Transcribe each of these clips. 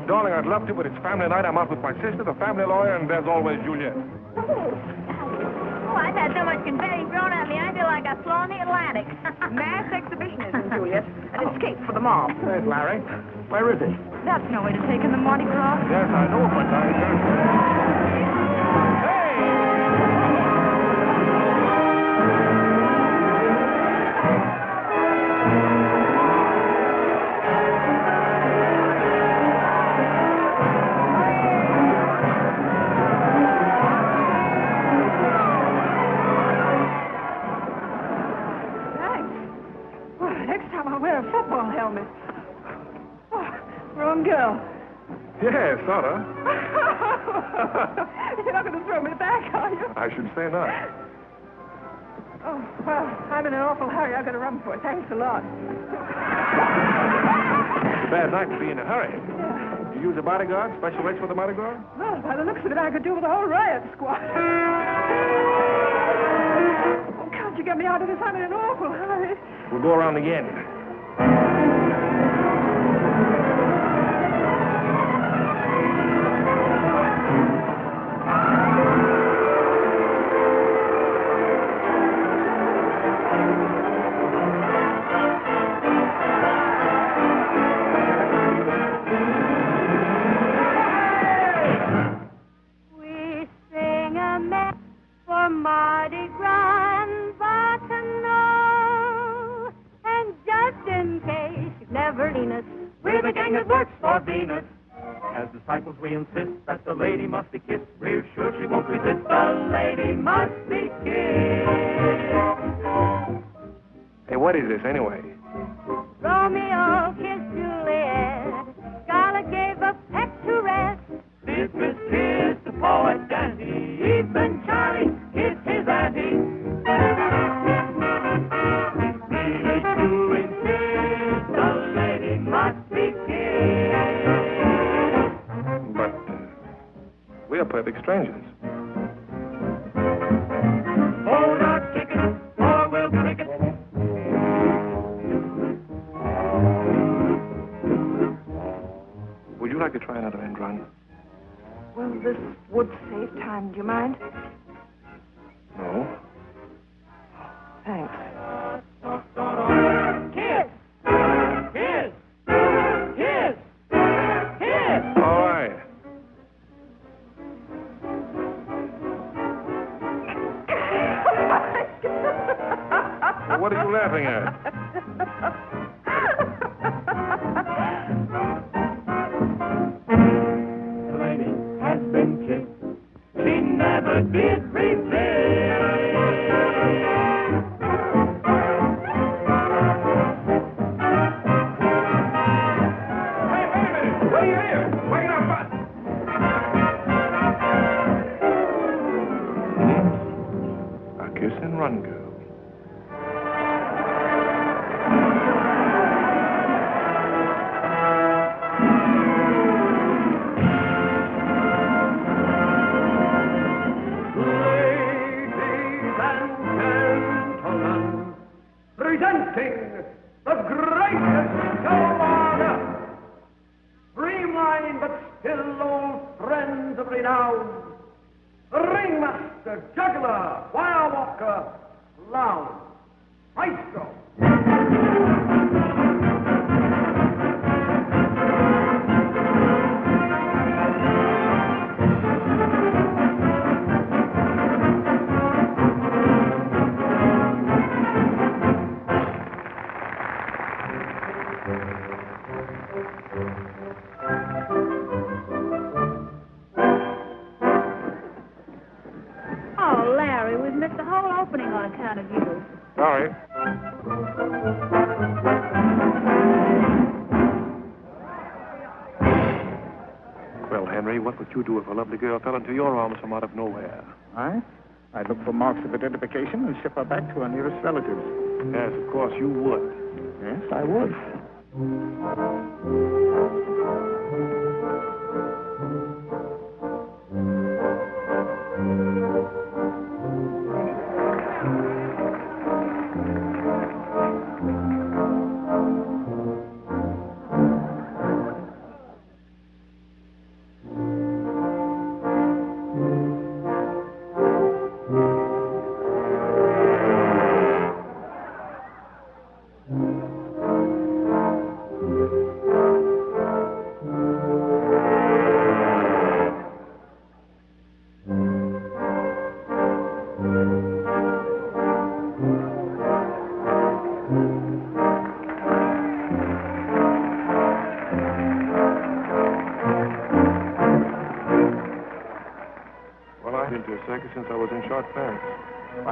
Darling, I'd love to, but it's family night. I'm out with my sister, the family lawyer, and there's always Juliet. Oh, I've had so much confetti thrown at me, I feel like I flew in the Atlantic. Mass exhibitionism, Juliet. An escape for the mob. There's Larry. Where is he? That's no way to take in the Mardi Gras. Yes, I know, but Girl. Yes, sort of. You're not going to throw me back, are you? I should say not. Oh, well, I'm in an awful hurry. I've got to run for it. Thanks a lot. It's a bad night to be in a hurry. Yeah. You use a bodyguard? Special rates for the Mardi Gras? Well, by the looks of it, I could do with a whole riot squad. Oh, can't you get me out of this? I'm in an awful hurry. We'll go around again. Mardi Gras and Bacchanal. And just in case you've never seen us, we're the gang that works for Venus. As disciples, we insist that the lady must be kissed. We're sure she won't resist. The lady must be kissed. Hey, what is this anyway? Romeo kissed Juliet. Scarlett gave a peck to rest. Beatrice kissed the poet Dante. Even Charlie kissed his auntie. Really to insist, the lady must be kissed. But we are perfect strangers. Hold our ticket, or we'll take it. Would you like to try another end run? Well, this would save time. Do you mind? No. Thanks. Kiss! Kiss! Kiss! Kiss! All right. Well, what are you laughing at? The lady has been kissed. She never did resist. Hey, wait a minute! What are you here? Wait up! A kiss and run, girl. Presenting the greatest show on earth. Streamlined but still old friends of renown. Ringmaster, juggler, wire walker, clown. Maestro. Oh, Larry, we've missed the whole opening on account of you. Sorry. Well, Henry, what would you do if a lovely girl fell into your arms from out of nowhere? I'd look for marks of identification and ship her back to her nearest relatives. Yes, of course, you would. Yes, I would.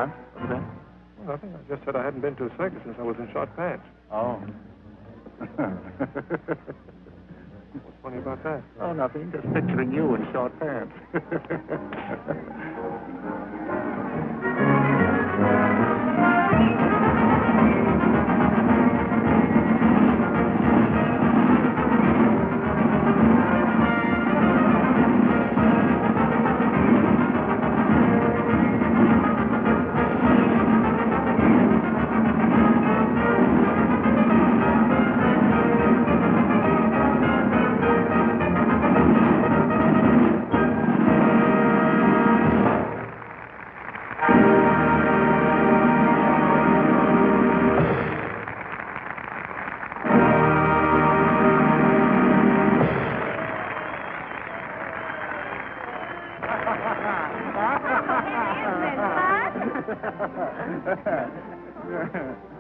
What? What was that? Well, nothing. I just said I hadn't been to a circus since I was in short pants. Oh. What's funny about that? Oh, nothing. Just picturing you in short pants.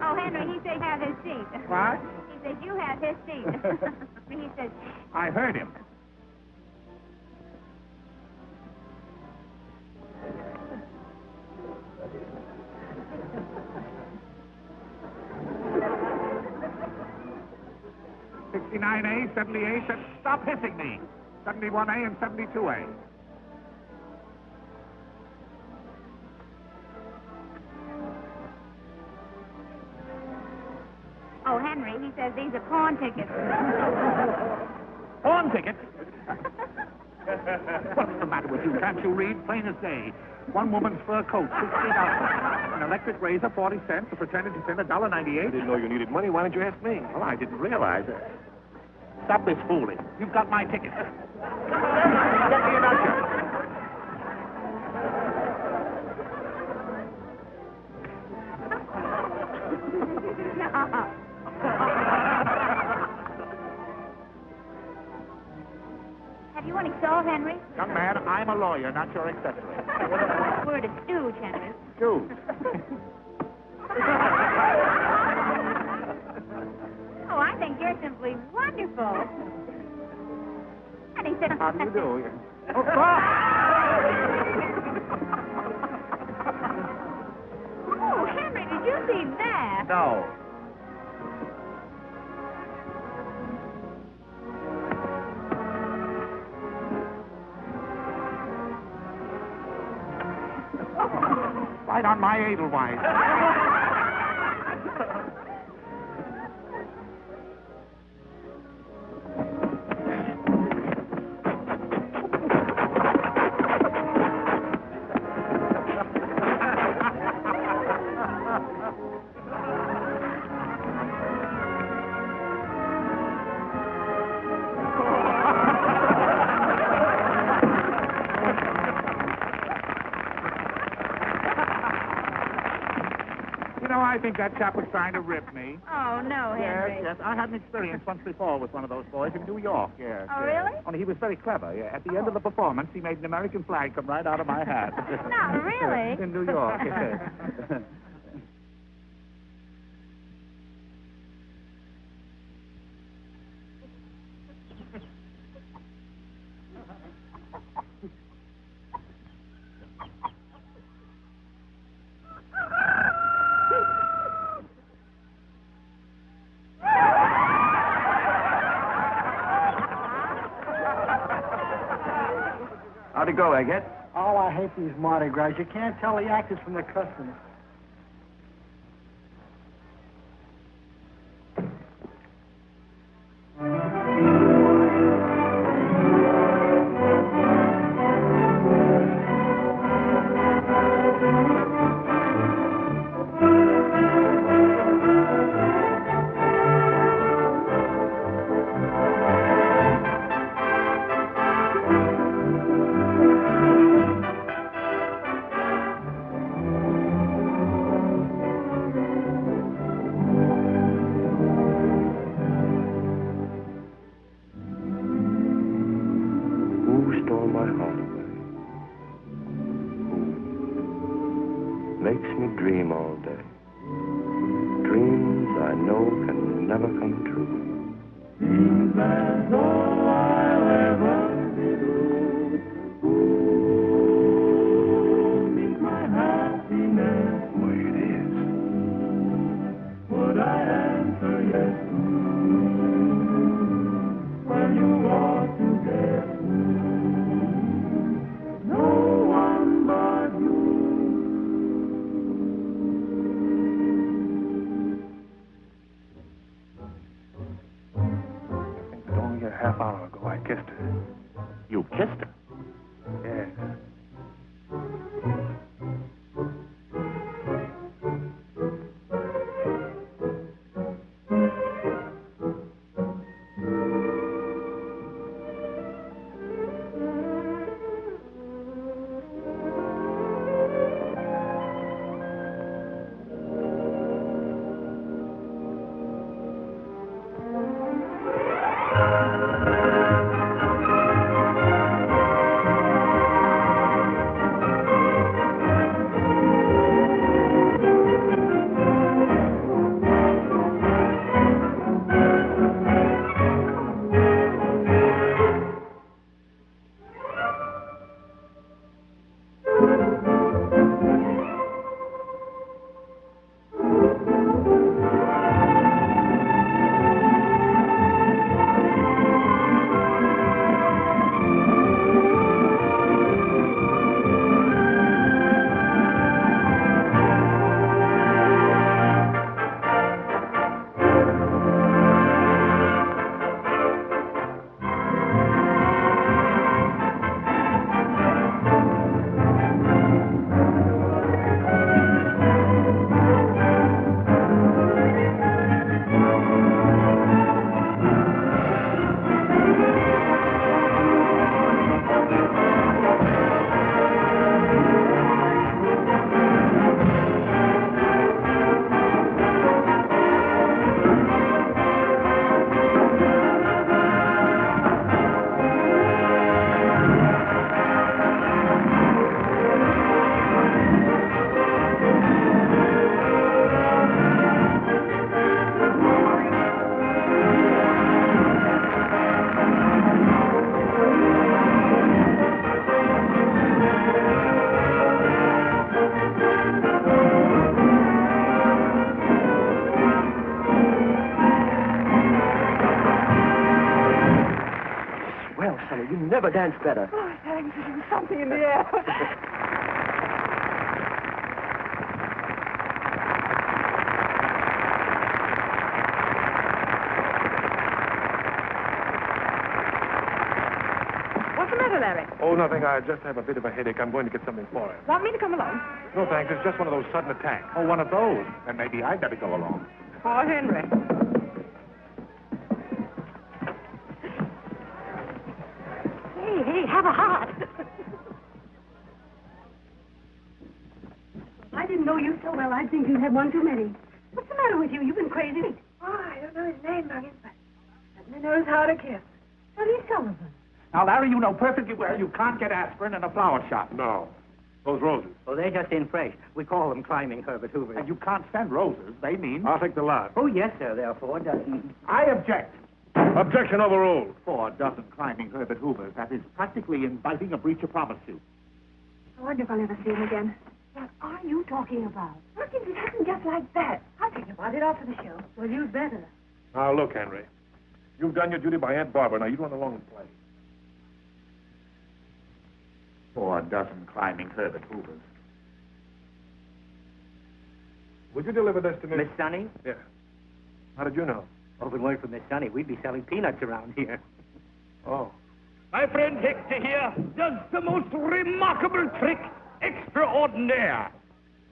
Oh, Henry, he said have his seat. What? He said you have his seat. He said... I heard him. "69A, 70A, stop hissing me. 71A and 72A. Oh, Henry, he says these are pawn tickets. Pawn tickets? What's the matter with you? Can't you read? Plain as day. One woman's fur coat, $16. An electric razor, 40 cents. A pretended to sin, I $1.98. didn't know you needed money. Why didn't you ask me? Well, I didn't realize it. Stop this fooling. You've got my ticket. Get me an usher. Have you any soul, Henry? Young man, I'm a lawyer, not your accessory. We're a stooge, Henry. Dude. Oh, I think you're simply wonderful. And he said... How do you do? Oh, Oh, Henry, did you see that? no. Right on my Edelweiss. I think that chap was trying to rip me. Oh, no, Henry. Yes. I had an experience once before with one of those boys in New York, yes. Oh, really? Only he was very clever, yeah. At the end of the performance, he made an American flag come right out of my hat. Not really? In New York, yes. How'd it go, Agate? Oh, I hate these Mardi Gras. You can't tell the actors from the customers. Makes me dream all day. Dreams I know can never come true. Dreams that's all I'll ever do. Ooh, means my happiness. kissed her. Yes. You never danced better. Oh, thanks. There's something in the air. What's the matter, Larry? Oh, nothing. I just have a bit of a headache. I'm going to get something for him. Want me to come along? No, thanks. It's just one of those sudden attacks. Oh, one of those. Then maybe I'd better go along. Poor Henry. Hey, have a heart. I didn't know you so well. I'd think you'd had one too many. What's the matter with you? You've been crazy. Oh, I don't know his name, Muggins, but certainly knows how to kiss. Eddie Sullivan. Now, Larry, you know perfectly well you can't get aspirin in a flower shop. No. Those roses. Oh, they're just in fresh. We call them climbing Herbert Hoovers. And you can't send roses. They mean... I'll take the lot. Oh, yes, sir. There are 4 dozen. I object. Objection overruled. 4 dozen climbing Herbert Hoovers. That is practically inviting a breach of promise suit. I wonder if I'll ever see him again. What are you talking about? Muggins, it happened just like that. I'll think about it after the show. Well, you'd better. Now, look, Henry. You've done your duty by Aunt Barbara. Now, you run along and play. 4 dozen climbing Herbert Hoovers. Would you deliver this to me? Miss Sunny? Yeah. How did you know? Oh, if it weren't for Miss Sunny, we'd be selling peanuts around here. Oh. My friend Hector here does the most remarkable trick extraordinaire.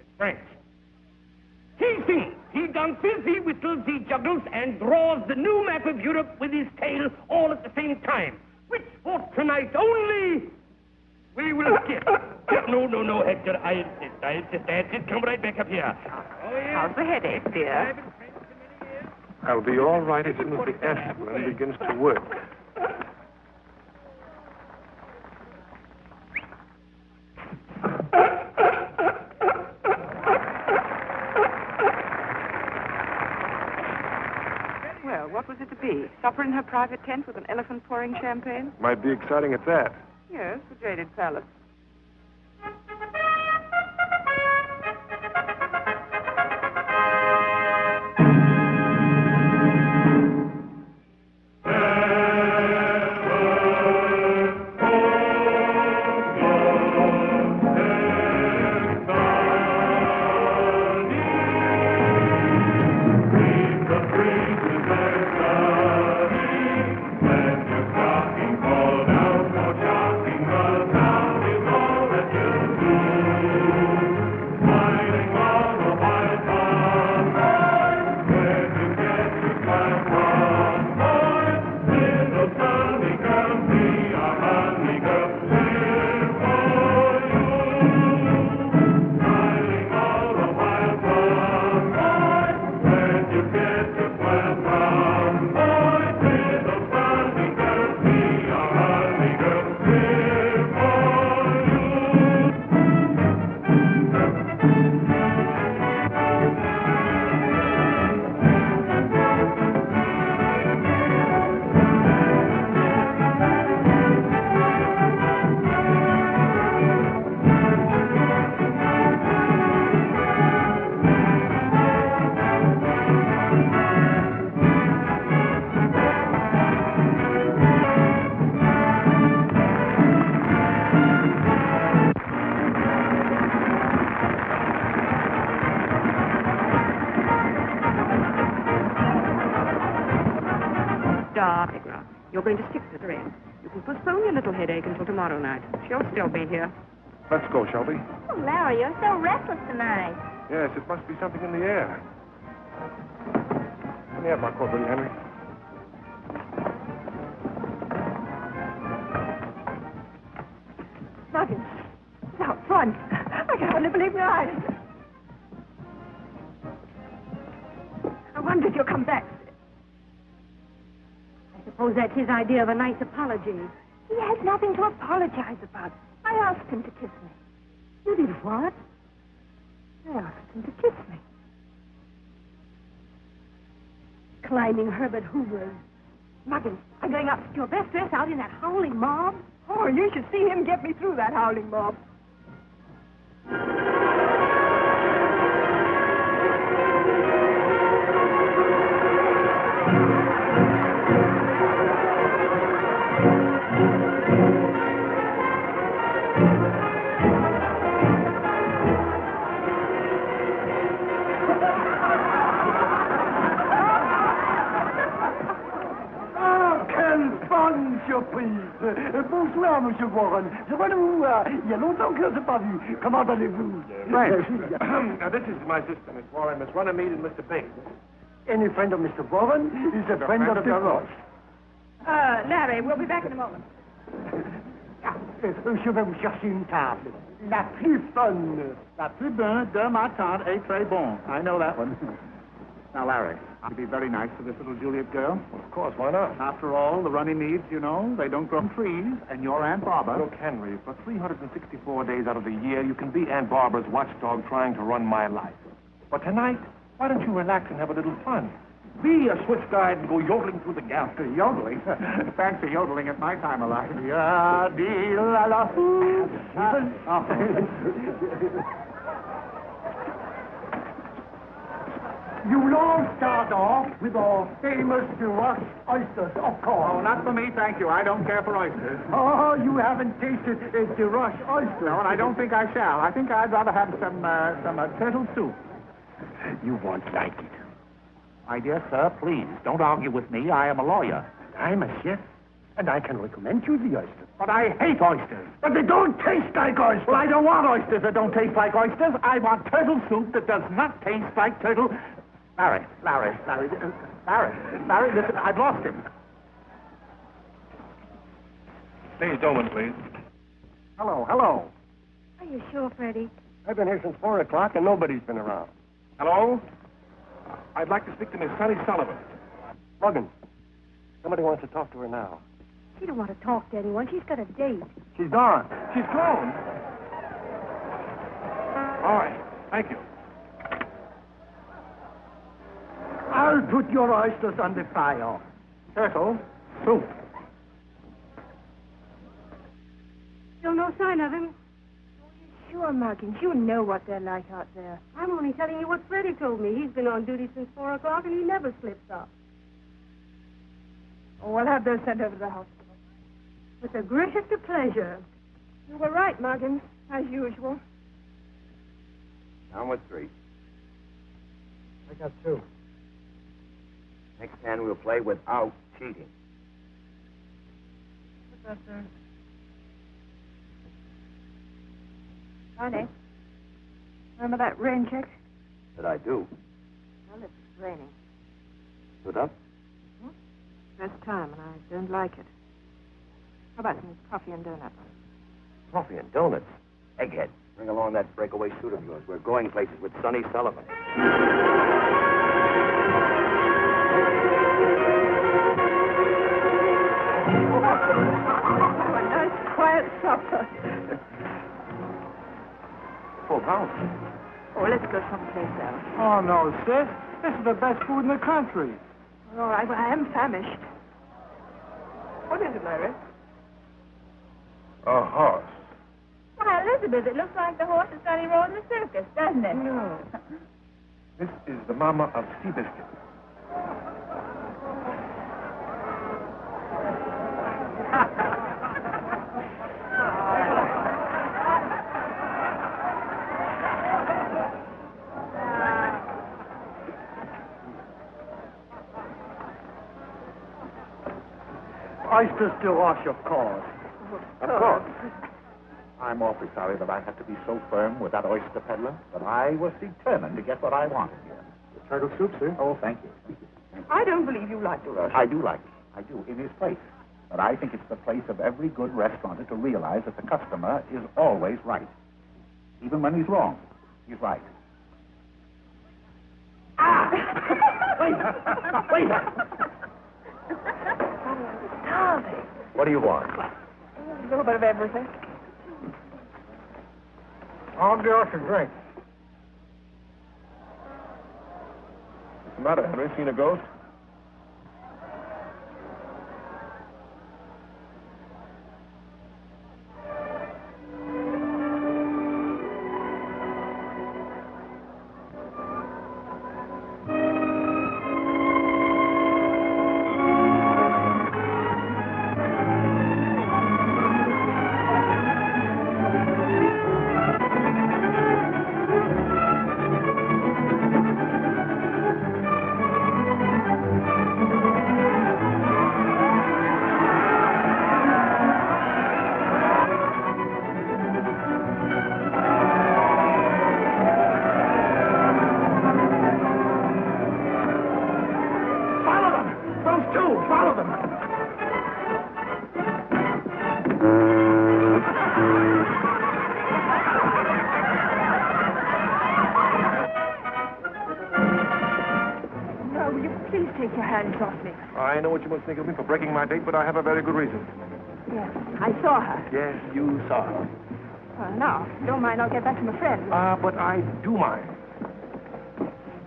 It's French. He sings, he dances, he whistles, he juggles, and draws the new map of Europe with his tail all at the same time. Which for tonight only we will skip. No, Hector, I insist. Come right back up here. Oh, yes. How's the headache, dear? I'll be all right as soon as the aspirin begins to work. Well, what was it to be? Supper in her private tent with an elephant pouring champagne? Might be exciting at that. Yes, the Jaded Palace. Let your stocking fall down for John. Mardi Gras. You're going to stick to the ring. You can postpone your little headache until tomorrow night. She'll still be here. Let's go, Shelby. Oh, Larry, you're so restless tonight. Yes, it must be something in the air. Let me have my coat, will you, Henry? Muggins, it's out front. I can hardly believe my eyes. I wonder if you'll come back. I suppose that's his idea of a nice apology. He has nothing to apologize about. I asked him to kiss me. You did what? I asked him to kiss me. Climbing Herbert Hoover's. Muggins, I'm going up to your best dress out in that howling mob. Oh, you should see him get me through that howling mob. Bonsoir, Monsieur Warren. Je vois vous voir. Il y a longtemps que je ne vous ai pas vu. Comment allez-vous? Now, this is my sister, Miss Warren, Miss Runnymede, and Mr. Bing. Any friend of Mr. Warren is a friend of the Ross. Larry, we'll be back in a moment. Je vais vous chercher une table. La plus fun. La plus bonne de ma tante est très bon. I know that one. Now, Larry, I'd be very nice to this little Juliet girl. Of course, why not? After all, the Runnymede, you know, they don't grow on trees, and your Aunt Barbara... Look, Henry, for 364 days out of the year, you can be Aunt Barbara's watchdog trying to run my life. But tonight, why don't you relax and have a little fun? Be a Swiss guide and go yodeling through the galaxy. Yodeling? Fancy yodeling at my time of life. You'll all start off with our famous Rush oysters, of course. Oh, not for me, thank you. I don't care for oysters. Oh, you haven't tasted the Rush oyster. No, and I don't think I shall. I think I'd rather have some turtle soup. You won't like it. My dear sir, please, don't argue with me. I am a lawyer. I'm a chef, and I can recommend you the oysters. But I hate oysters. But they don't taste like oysters. Well, I don't want oysters that don't taste like oysters. I want turtle soup that does not taste like turtle... Larry, listen, I've lost him. Please, Dolman, please. Hello. Are you sure, Freddie? I've been here since 4 o'clock and nobody's been around. Hello? I'd like to speak to Miss Sunny Sullivan. Muggins, somebody wants to talk to her now. She don't want to talk to anyone. She's got a date. She's gone. She's gone. All right, thank you. I'll put your oysters on the fire. Turtle soup. Still no sign of him? Sure, Muggins. You know what they're like out there. I'm only telling you what Freddie told me. He's been on duty since 4 o'clock, and he never slips up. Oh, we'll have those sent over to the hospital. With the greatest of pleasure. You were right, Muggins, as usual. Down with 3. I got 2. Next hand we'll play without cheating. What's that, sir? Honey, remember that rain check? That I do. Well, it's raining. Stood up? First time, and I don't like it. How about some coffee and donuts? Coffee and donuts. Egghead, bring along that breakaway suit of yours. We're going places with Sonny Sullivan. A nice, quiet supper. Full house. Oh, let's go someplace else. Oh, no, sis. This is the best food in the country. All right, well, I am famished. What is it, Larry? A horse. Why, Elizabeth, it looks like the horse that Sonny rode in the circus, doesn't it? No. This is the mama of Seabiscuit. Oysters to wash, of course. Of course. I'm awfully sorry that I had to be so firm with that oyster peddler, but I was determined to get what I wanted here. The turtle soup, sir. Oh, thank you. Thank you. I don't believe you like the Russian. I do like it. I do, in his place. But I think it's the place of every good restaurateur to realize that the customer is always right. Even when he's wrong, he's right. Ah! Wait! Wait! Starving. What do you want? A little bit of everything. I'll get us a drink. What's the matter, Henry? Seen a ghost? I know what you must think of me for breaking my date, but I have a very good reason. Yes, I saw her. Yes, you saw her. Well, now, don't mind, I'll get back to my friend. But I do mind.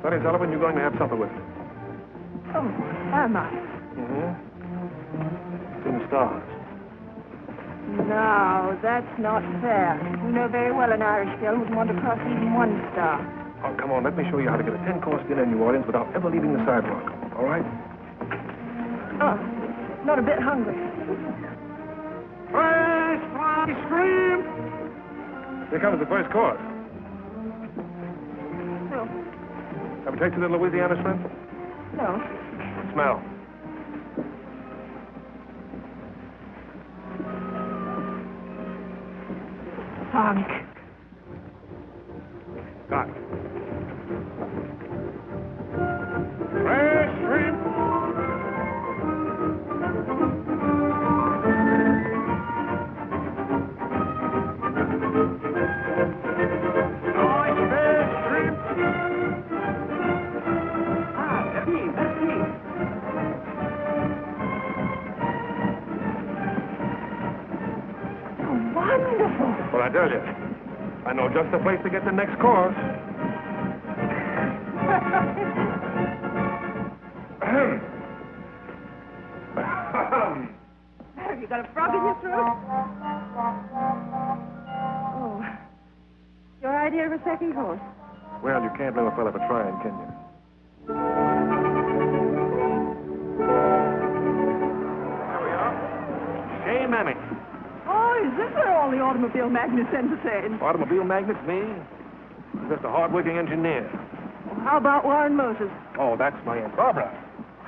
Sonny Sullivan, you're going to have supper with me. Oh, am I? Mm-hmm. In the stars. No, that's not fair. You know very well an Irish girl wouldn't want to cross even one star. Oh, come on, let me show you how to get a 10-course dinner in New Orleans without ever leaving the sidewalk. All right? Oh, not a bit hungry. Fresh fry shrimp! Here comes the first course. No. Have you tasted the Louisiana shrimp? No. Smell. Funk. Got it. Fresh shrimp! Well, I tell you, I know just the place to get the next course. Have you got a frog in your throat? Oh. Your idea of a second course? Well, you can't blame a fella for trying, can you? There we are. Hey, Mammy. Oh, is this where all the automobile magnets entertain? Automobile magnets, me? I'm just a hard-working engineer. Well, how about Warren Moses? Oh, that's my Aunt Barbara.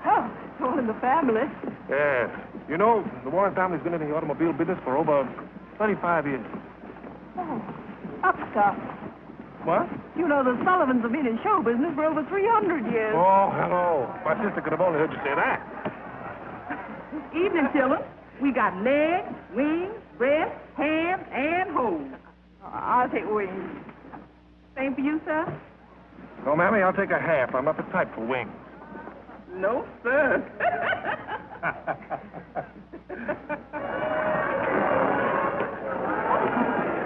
Oh, it's all in the family. Yes. You know, the Warren family's been in the automobile business for over 25 years. Oh, upstart. What? You know, the Sullivans have been in show business for over 300 years. Oh, hello. My sister could have only heard you say that. Evening, children. We got legs, wings, breast, ham, and hose. I'll take wings. Same for you, sir? No, Mammy, I'll take a half. I'm not the type for wings. No, sir.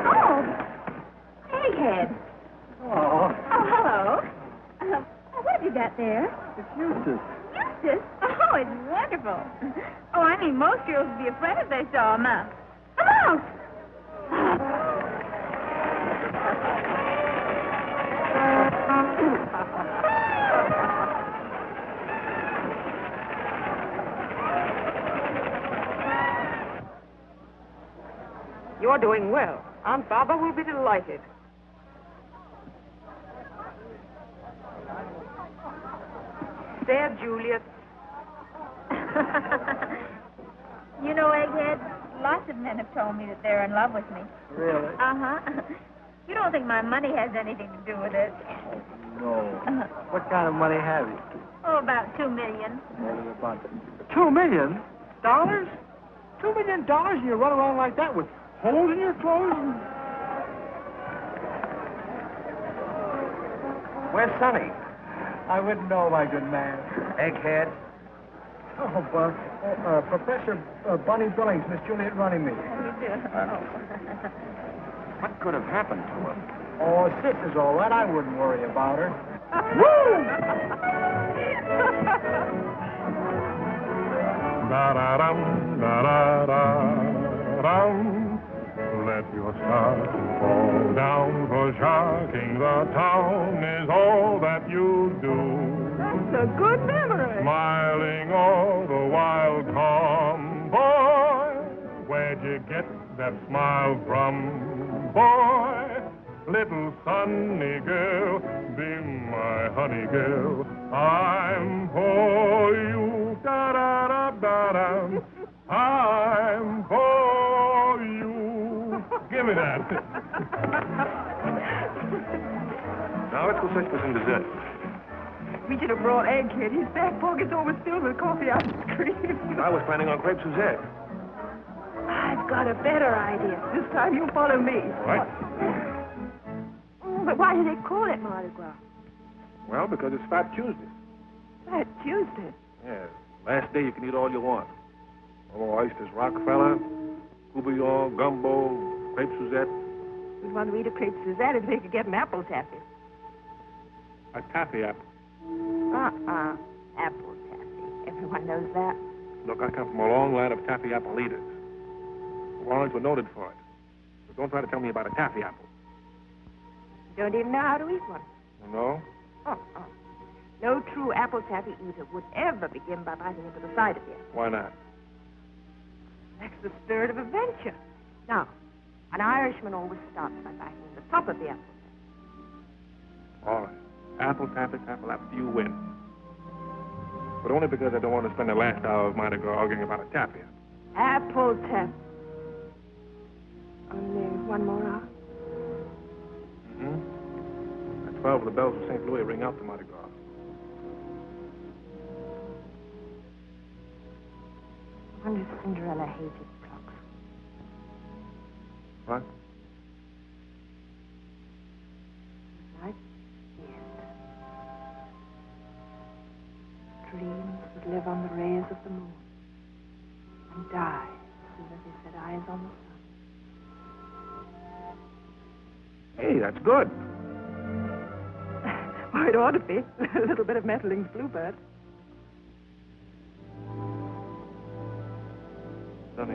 Oh, egghead. Oh, Oh, hello. What have you got there? it's Eustace. Eustace? Oh, it's wonderful. Oh, I mean, most girls would be afraid if they saw a mouse. A mouse! You're doing well. Aunt Barbara will be delighted. There, Juliet. of men have told me that they're in love with me. Really? Uh-huh. You don't think my money has anything to do with it? No. What kind of money have you? Oh, about $2 million. Only about $2 million? $2 million and you run around like that with holes in your clothes? Where's Sonny? I wouldn't know, my good man. Egghead. Oh, Buck. Professor Bunny Billings, Miss Juliet running me. What could have happened to him? Oh, sister's all right. I wouldn't worry about her. Da-da-dum, da-da-da-dum. Let your starting fall down, for sharking the town is all that you do. That's a good memory. Smiling all the while, tomboy. Where'd you get that smile from, boy? Little sunny girl, be my honey girl. I'm for you, da-da-da-da-da. I'm for you. Give me that. Now let's go search for some dessert. We should have brought Egghead. His back pocket's always filled with coffee ice cream. I was planning on crepe Suzette. I've got a better idea. This time you follow me. Right? But why do they call it Mardi Gras? Well, because it's Fat Tuesday. Fat Tuesday. Yeah. Last day you can eat all you want. Oh, oysters, Rockefeller, courgette, gumbo, crepe Suzette. We'd want to eat a crepe Suzette if they could get an apple taffy. A taffy apple. Apple taffy. Everyone knows that. Look, I come from a long line of taffy apple eaters. The Warrens were noted for it. So don't try to tell me about a taffy apple. You don't even know how to eat one. No? Oh. No true apple taffy eater would ever begin by biting into the side of the apple. Why not? That's the spirit of adventure. Now, an Irishman always starts by biting the top of the apple. All right. Apple taffy, apple, you win. But only because I don't want to spend the last hour of Mardi Gras arguing about a taffy apple. Apple taffy. Only 1 more hour. At 12, the bells of St. Louis ring out to Mardi Gras. I wonder if Cinderella hated clocks. What? Right? Yes. Dreams would live on the rays of the moon and die as soon as they set eyes on the sun. Hey, that's good. Well, it ought to be. A little bit of Mettling's Bluebird. Sonny,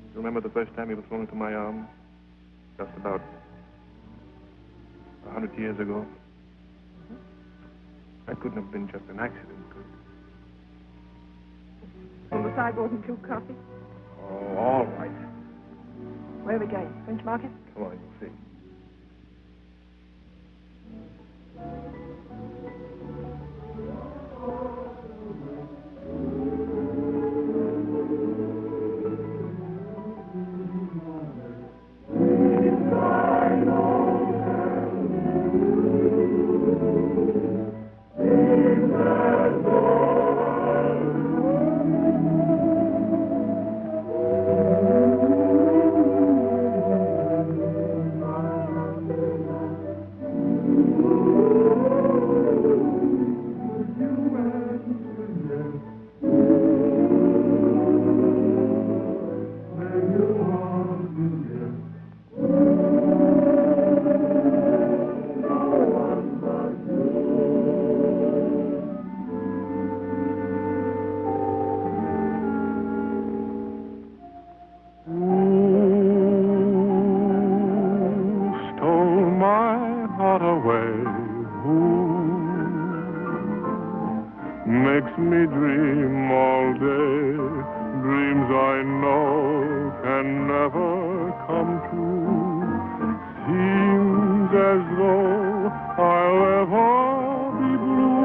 you remember the first time you were thrown into my arms? Just about 100 years ago? That couldn't have been just an accident, could it? On the sideboard and 2 coffee. Oh, all right. Where are we going? French Market? Come on, you'll see. Makes me dream all day, dreams I know can never come true. Seems as though I'll ever be blue.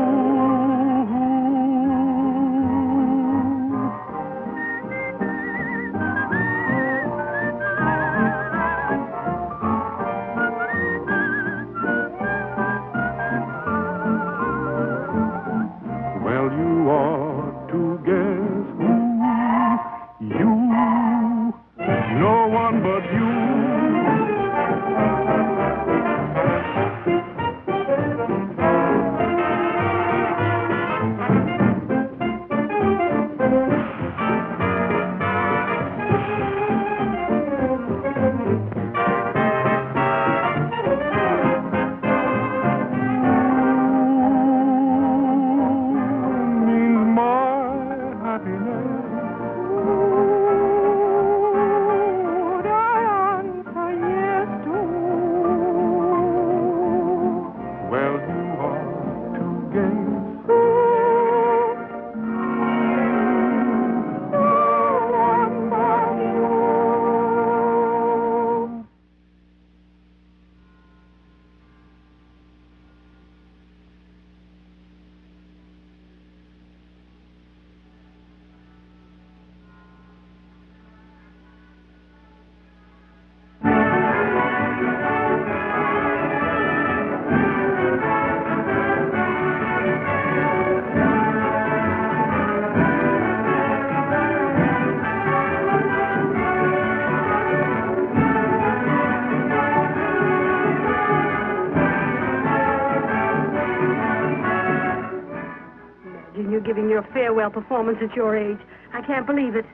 giving your farewell performance at your age. I can't believe it.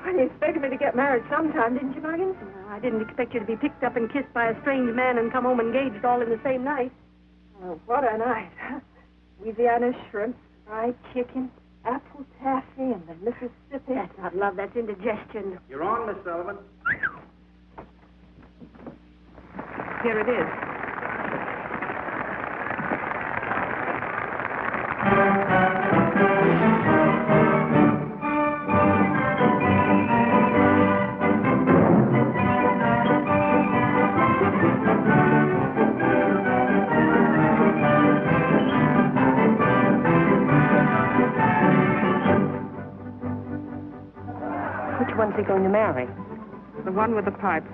Well, you expected me to get married sometime, didn't you, Muggins? No, I didn't expect you to be picked up and kissed by a strange man and come home engaged all in the same night. Oh, what a night. Louisiana shrimp, fried chicken, apple taffy, and the Mississippi. That's not love, that's indigestion. You're on, Miss Sullivan. Here it is. Which one's he going to marry? The one with the pipe.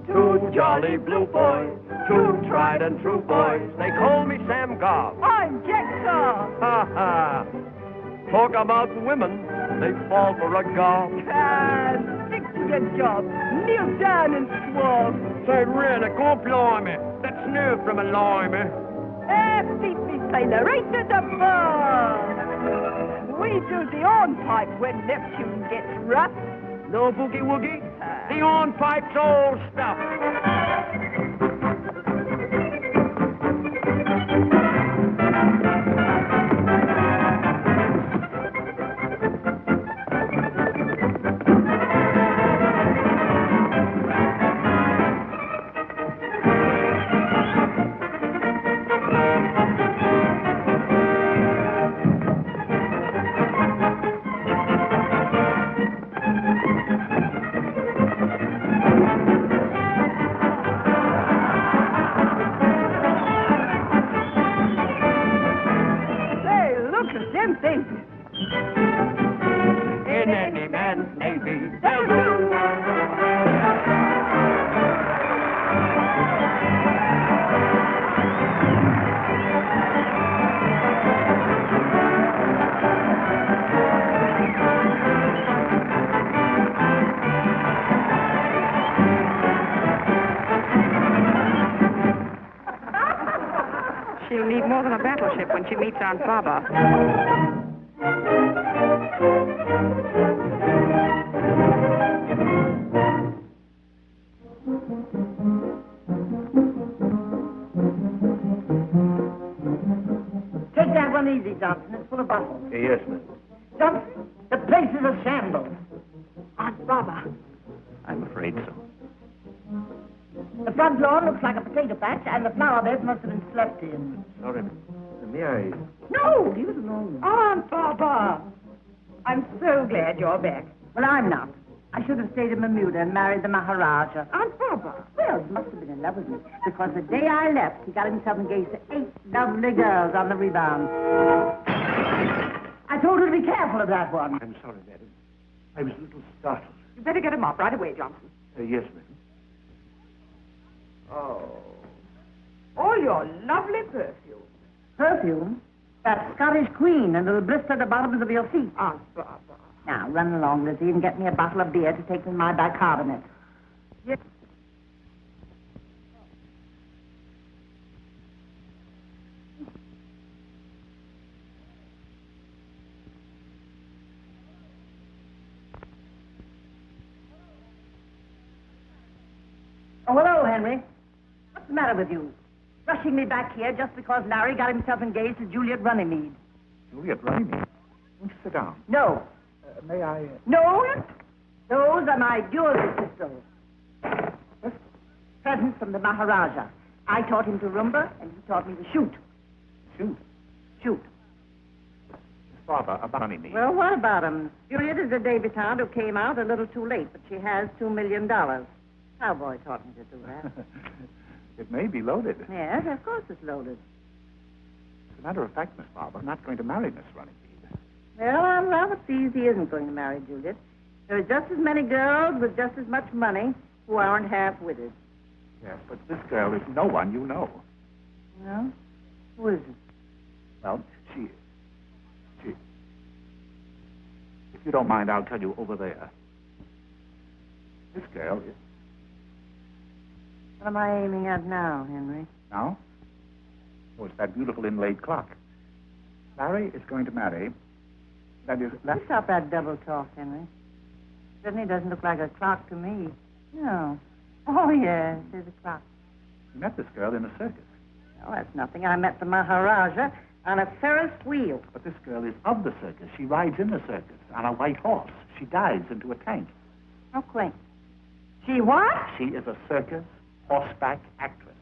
Two jolly blue boys, two tried and true boys. They call me Sam Gobb. I'm Jack Saw. Ha ha. Talk about women, they fall for a gob. Stick to your job. Kneel down and swab. Say, really, go blimey. That's new from a limey. Beat me, sailor, right to the bar. We do the hornpipe when Neptune gets rough. No boogie woogie? The hornpipe's all stuff. In any man's navy, they'll do. She'll need more than a battleship when she meets Aunt Baba. Take that one easy, Johnson. It's full of bottles. Yes, ma'am. Johnson, the place is a shambles. Aunt Baba. I'm afraid so. The front lawn looks like a potato patch, and the flower beds must have been slept in. Sorry, may I? No, leave it alone. Aunt Baba! I'm so glad you're back. Well, I'm not. I should have stayed in Bermuda and married the Maharaja. Aunt Baba! Well, he must have been in love with me, because the day I left, he got himself engaged to 8 lovely girls on the rebound. I told her to be careful of that one. I'm sorry, madam. I was a little startled. You better get him up right away, Johnson. Yes, madam. Oh, your lovely perfume. Perfume? That Scottish Queen, and it'll blister the bottoms of your feet. Aunt Baba. Now, run along, Lizzie, and get me a bottle of beer to take with my bicarbonate. Yes. Oh, hello, Henry. What's the matter with you? Rushing me back here just because Larry got himself engaged to Juliet Runnymede. Juliet Runnymede. Won't you sit down? No. May I? No? Those are my jewelry pistols. Presents from the Maharaja. I taught him to rumba, and he taught me to shoot. Shoot. Shoot. Father, about Runnymede. Well, what about him? Juliet is a debutante who came out a little too late, but she has $2 million. Cowboy taught me to do that. It may be loaded. Yes, of course it's loaded. As a matter of fact, Miss Barber, I'm not going to marry Miss Runnymede. Well, I'm rather pleased he isn't going to marry Juliet. There are just as many girls with just as much money who aren't half-witted. Yes, but this girl is no one you know. No? Who is it? Well, she... If you don't mind, I'll tell you over there. This girl is... What am I aiming at now, Henry? Now? Oh, it's that beautiful inlaid clock. Larry is going to marry... That is... You stop that double talk, Henry. Certainly doesn't look like a clock to me. No. Oh, yes, there's a clock. You met this girl in a circus. Oh, that's nothing. I met the Maharaja on a Ferris wheel. But this girl is of the circus. She rides in the circus on a white horse. She dives into a tank. How quaint. She what? She is a circus horseback actress.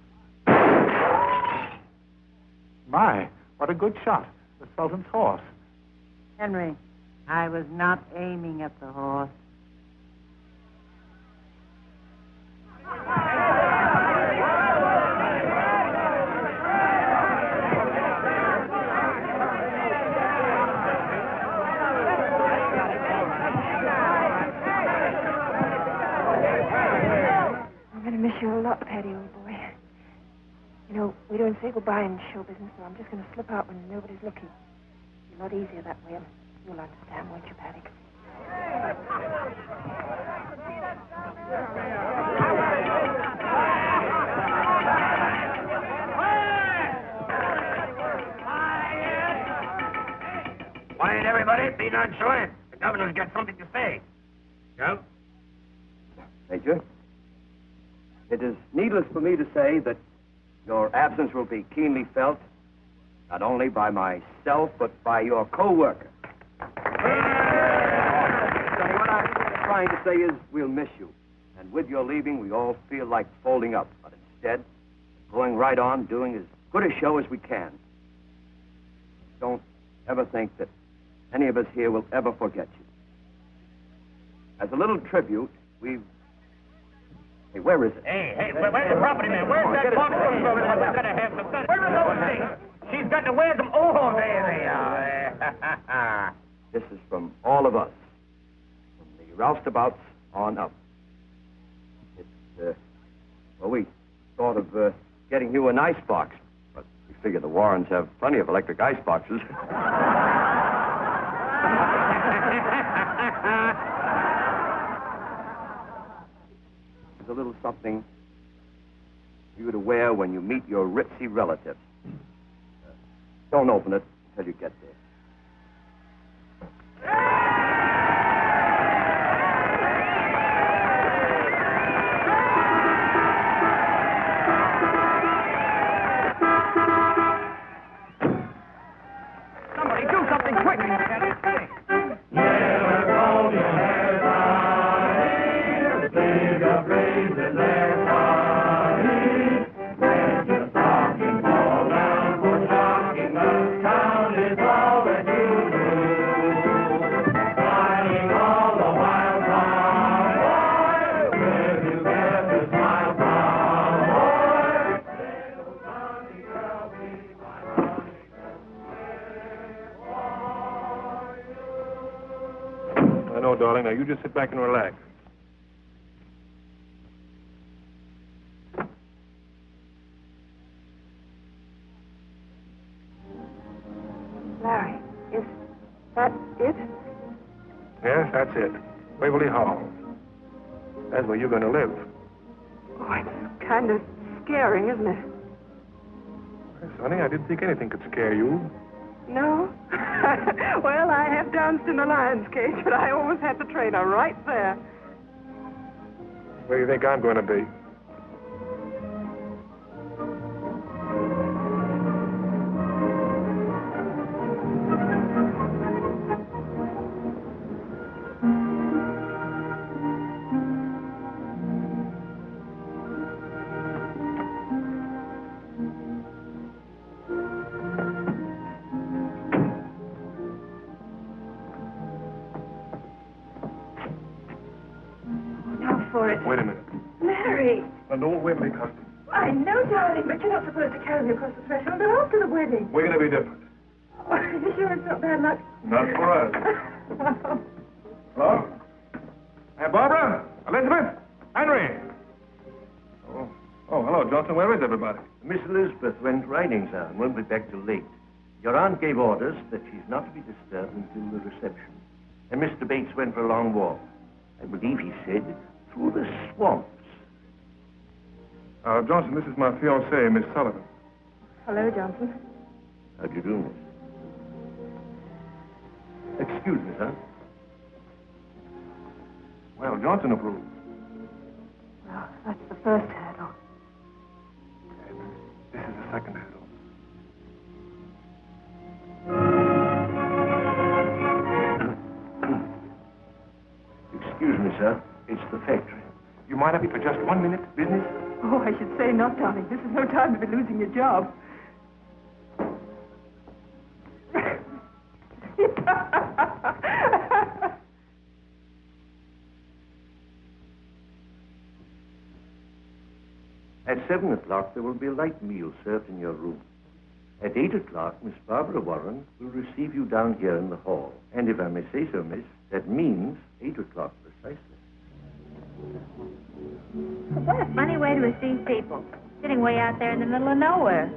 My, what a good shot. The Sultan's horse. Henry, I was not aiming at the horse. I'm going to miss you a lot, Paddy, old boy. You know, we don't say goodbye in show business, so I'm just going to slip out when nobody's looking. It's a lot easier that way. You'll understand, won't you, Paddy? Quiet, everybody. Be not short. The governor's got something to say. Joe? Major, it is needless for me to say that your absence will be keenly felt, not only by myself, but by your co-worker. So what I'm trying to say is we'll miss you. And with your leaving, we all feel like folding up. But instead, going right on, doing as good a show as we can. Don't ever think that any of us here will ever forget you. As a little tribute, we've... Hey, where is it? Hey, where's the property man? Where's that box? We're going to have some fun. Where are those things? She's got to wear them. Oh, there they are. This is from all of us, from the roustabouts on up. It's, well, we thought of getting you an ice box, but we figure the Warrens have plenty of electric ice boxes. There's a little something for you to wear when you meet your ritzy relatives. Don't open it until you get there. Somebody do something quick. I know, darling. Now, you just sit back and relax. Larry, is that it? Yes, that's it. Waverly Hall. That's where you're going to live. Oh, it's kind of scary, isn't it? Yes, honey, I didn't think anything could scare you. No? Well, I have danced in the lion's cage, but I always had the trainer right there. Where do you think I'm going to be? Wait a minute. Larry! An old Waverly costume. I know, darling, but you're not supposed to carry me across the threshold. They're after the wedding. We're going to be different. Oh, are you sure it's not bad luck? Not for us. Hello? Hey, Barbara? Elizabeth? Henry? Oh, hello, Johnson. Where is everybody? Miss Elizabeth went riding, sir, and won't be back till late. Your aunt gave orders that she's not to be disturbed until the reception. And Mr. Bates went for a long walk. I believe he said through the swamps. Johnson, this is my fiancée, Miss Sullivan. Hello, Johnson. How do you do, miss? Excuse me, sir. Well, Johnson approves. Well, that's the first hurdle. This is the second hurdle. Excuse me, sir. It's the factory. You mind if me for just 1 minute? Business? Oh, I should say not, darling. This is no time to be losing your job. At 7 o'clock, there will be a light meal served in your room. At 8 o'clock, Miss Barbara Warren will receive you down here in the hall. And if I may say so, miss, that means 8 o'clock precisely. What a funny way to receive people. Sitting way out there in the middle of nowhere.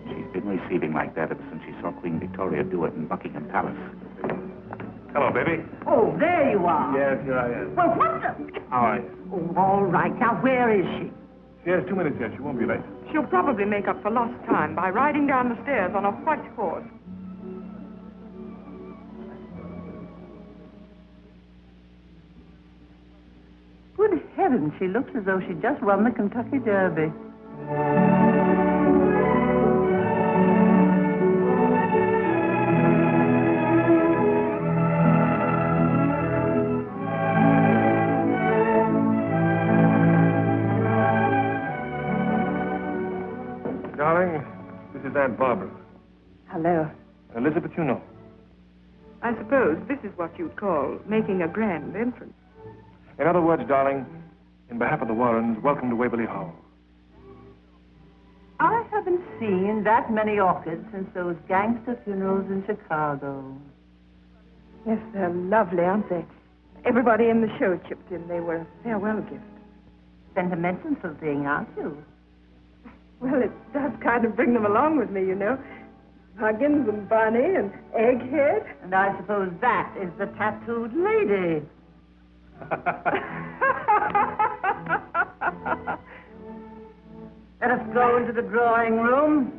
She's been receiving like that ever since she saw Queen Victoria do it in Buckingham Palace. Hello, baby. Oh, there you are. Yes, here I am. Well, what the... How are you? Oh, all right. Now, where is she? She has 2 minutes yet. She won't be late. She'll probably make up for lost time by riding down the stairs on a white horse. Good heavens, she looks as though she just won the Kentucky Derby. Darling, this is Aunt Barbara. Hello. Elizabeth, you know. I suppose this is what you'd call making a grand entrance. In other words, darling, in behalf of the Warrens, welcome to Waverly Hall. I haven't seen that many orchids since those gangster funerals in Chicago. Yes, they're lovely, aren't they? Everybody in the show chipped in. They were a farewell gift. Sentimental thing, aren't you? Well, it does kind of bring them along with me, you know. Huggins and Barney and Egghead. And I suppose that is the tattooed lady. Let us go into the drawing room.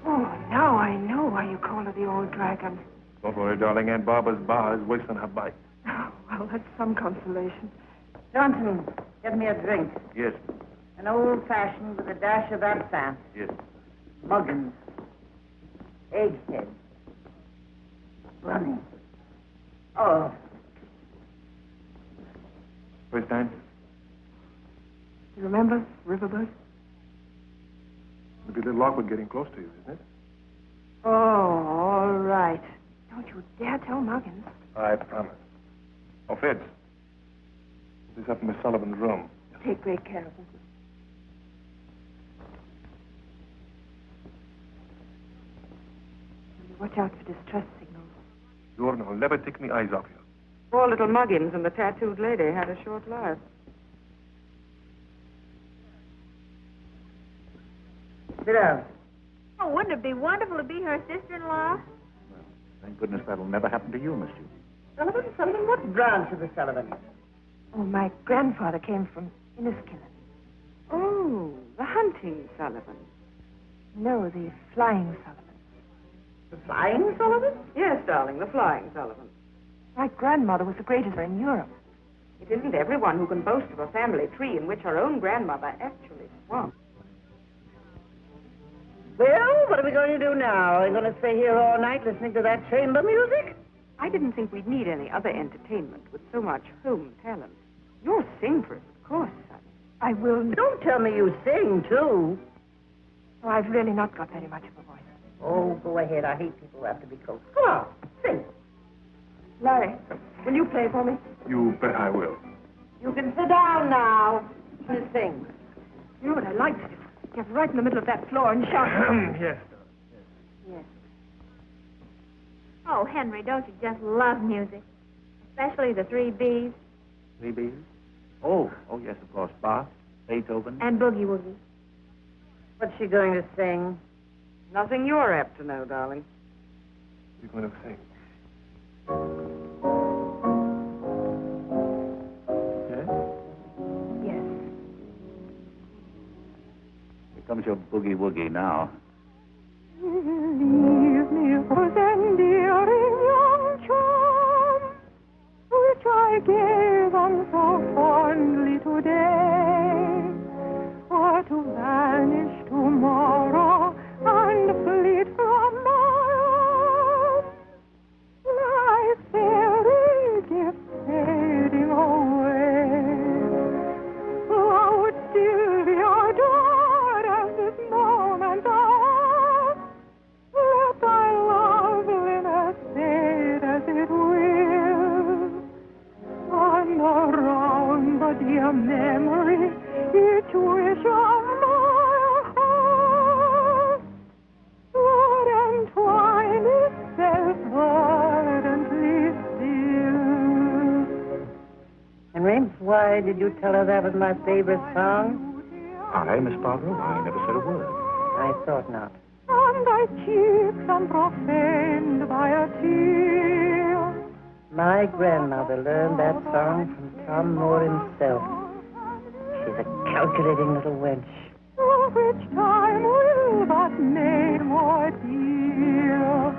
Oh, now I know why you call her the old dragon. Don't worry, darling. Aunt Barbara's bar is worse than her bite. Oh, well, that's some consolation. Johnson, get me a drink. Yes, An old-fashioned with a dash of absinthe. yes. Muggins. Egghead. Running. Oh. First time? You remember Riverboat? It'll be a little awkward getting close to you, isn't it? Oh, all right. Don't you dare tell Muggins. I promise. Oh, Fitz. This is up in Miss Sullivan's room. Take great care of him. Watch out for distress signals. Sure, no, never take me eyes off you. Poor little Muggins and the tattooed lady had a short life. Sit down. Oh, wouldn't it be wonderful to be her sister-in-law? Thank goodness that'll never happen to you, Miss Judy. Sullivan, what branch of the Sullivans? Oh, my grandfather came from Inniskillen. Oh, the hunting Sullivan. No, the flying Sullivan. The Flying Sullivan? Yes, darling, the flying Sullivan. My grandmother was the greatest in Europe. It isn't everyone who can boast of a family tree in which her own grandmother actually swung. Well, what are we going to do now? Are we going to stay here all night listening to that chamber music? I didn't think we'd need any other entertainment with so much home talent. You'll sing for us, of course, son. I will. Don't tell me you sing, too. Oh, I've really not got very much of a voice. Oh, go ahead. I hate people who have to be coached. Come on, sing. Larry, will you play for me? You bet I will. You can sit down now and sing. You know what I like to do? Get right in the middle of that floor and shout. Yes. Yes. Oh, Henry, don't you just love music? Especially the 3 Bs 3 Bs? Oh, yes, of course. Bach, Beethoven. and Boogie Woogie. What's she going to sing? Nothing you're apt to know, darling. You're going to sing. Yes? Yes. Here comes your boogie-woogie now. Leave me rose endearing young charm, which I gave on so fondly today, or to vanish tomorrow and fleet from my arms, my fairy gift fading away. Oh, still be adored as this moment of, let thy loveliness fade as it will, and around the dear memory each wish of my heart would entwine itself ardently still. Henry, why did you tell her that was my favorite song? I, Miss Barbara, I never said a word. I thought not. On thy cheeks unprofaned by a tear. My grandmother learned that song from Tom Moore himself. She's a calculating little wench. Which time will but make more dear.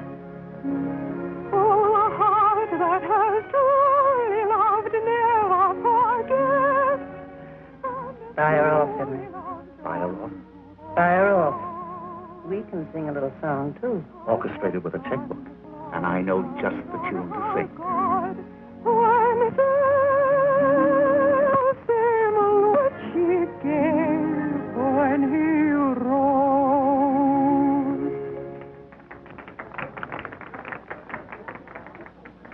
Oh, a heart that has truly loved never forgets. Fire off, Henry. Fire off. Fire off. We can sing a little song, too. Orchestrated with a checkbook. And I know just the tune to sing. When same what she gave when he rose.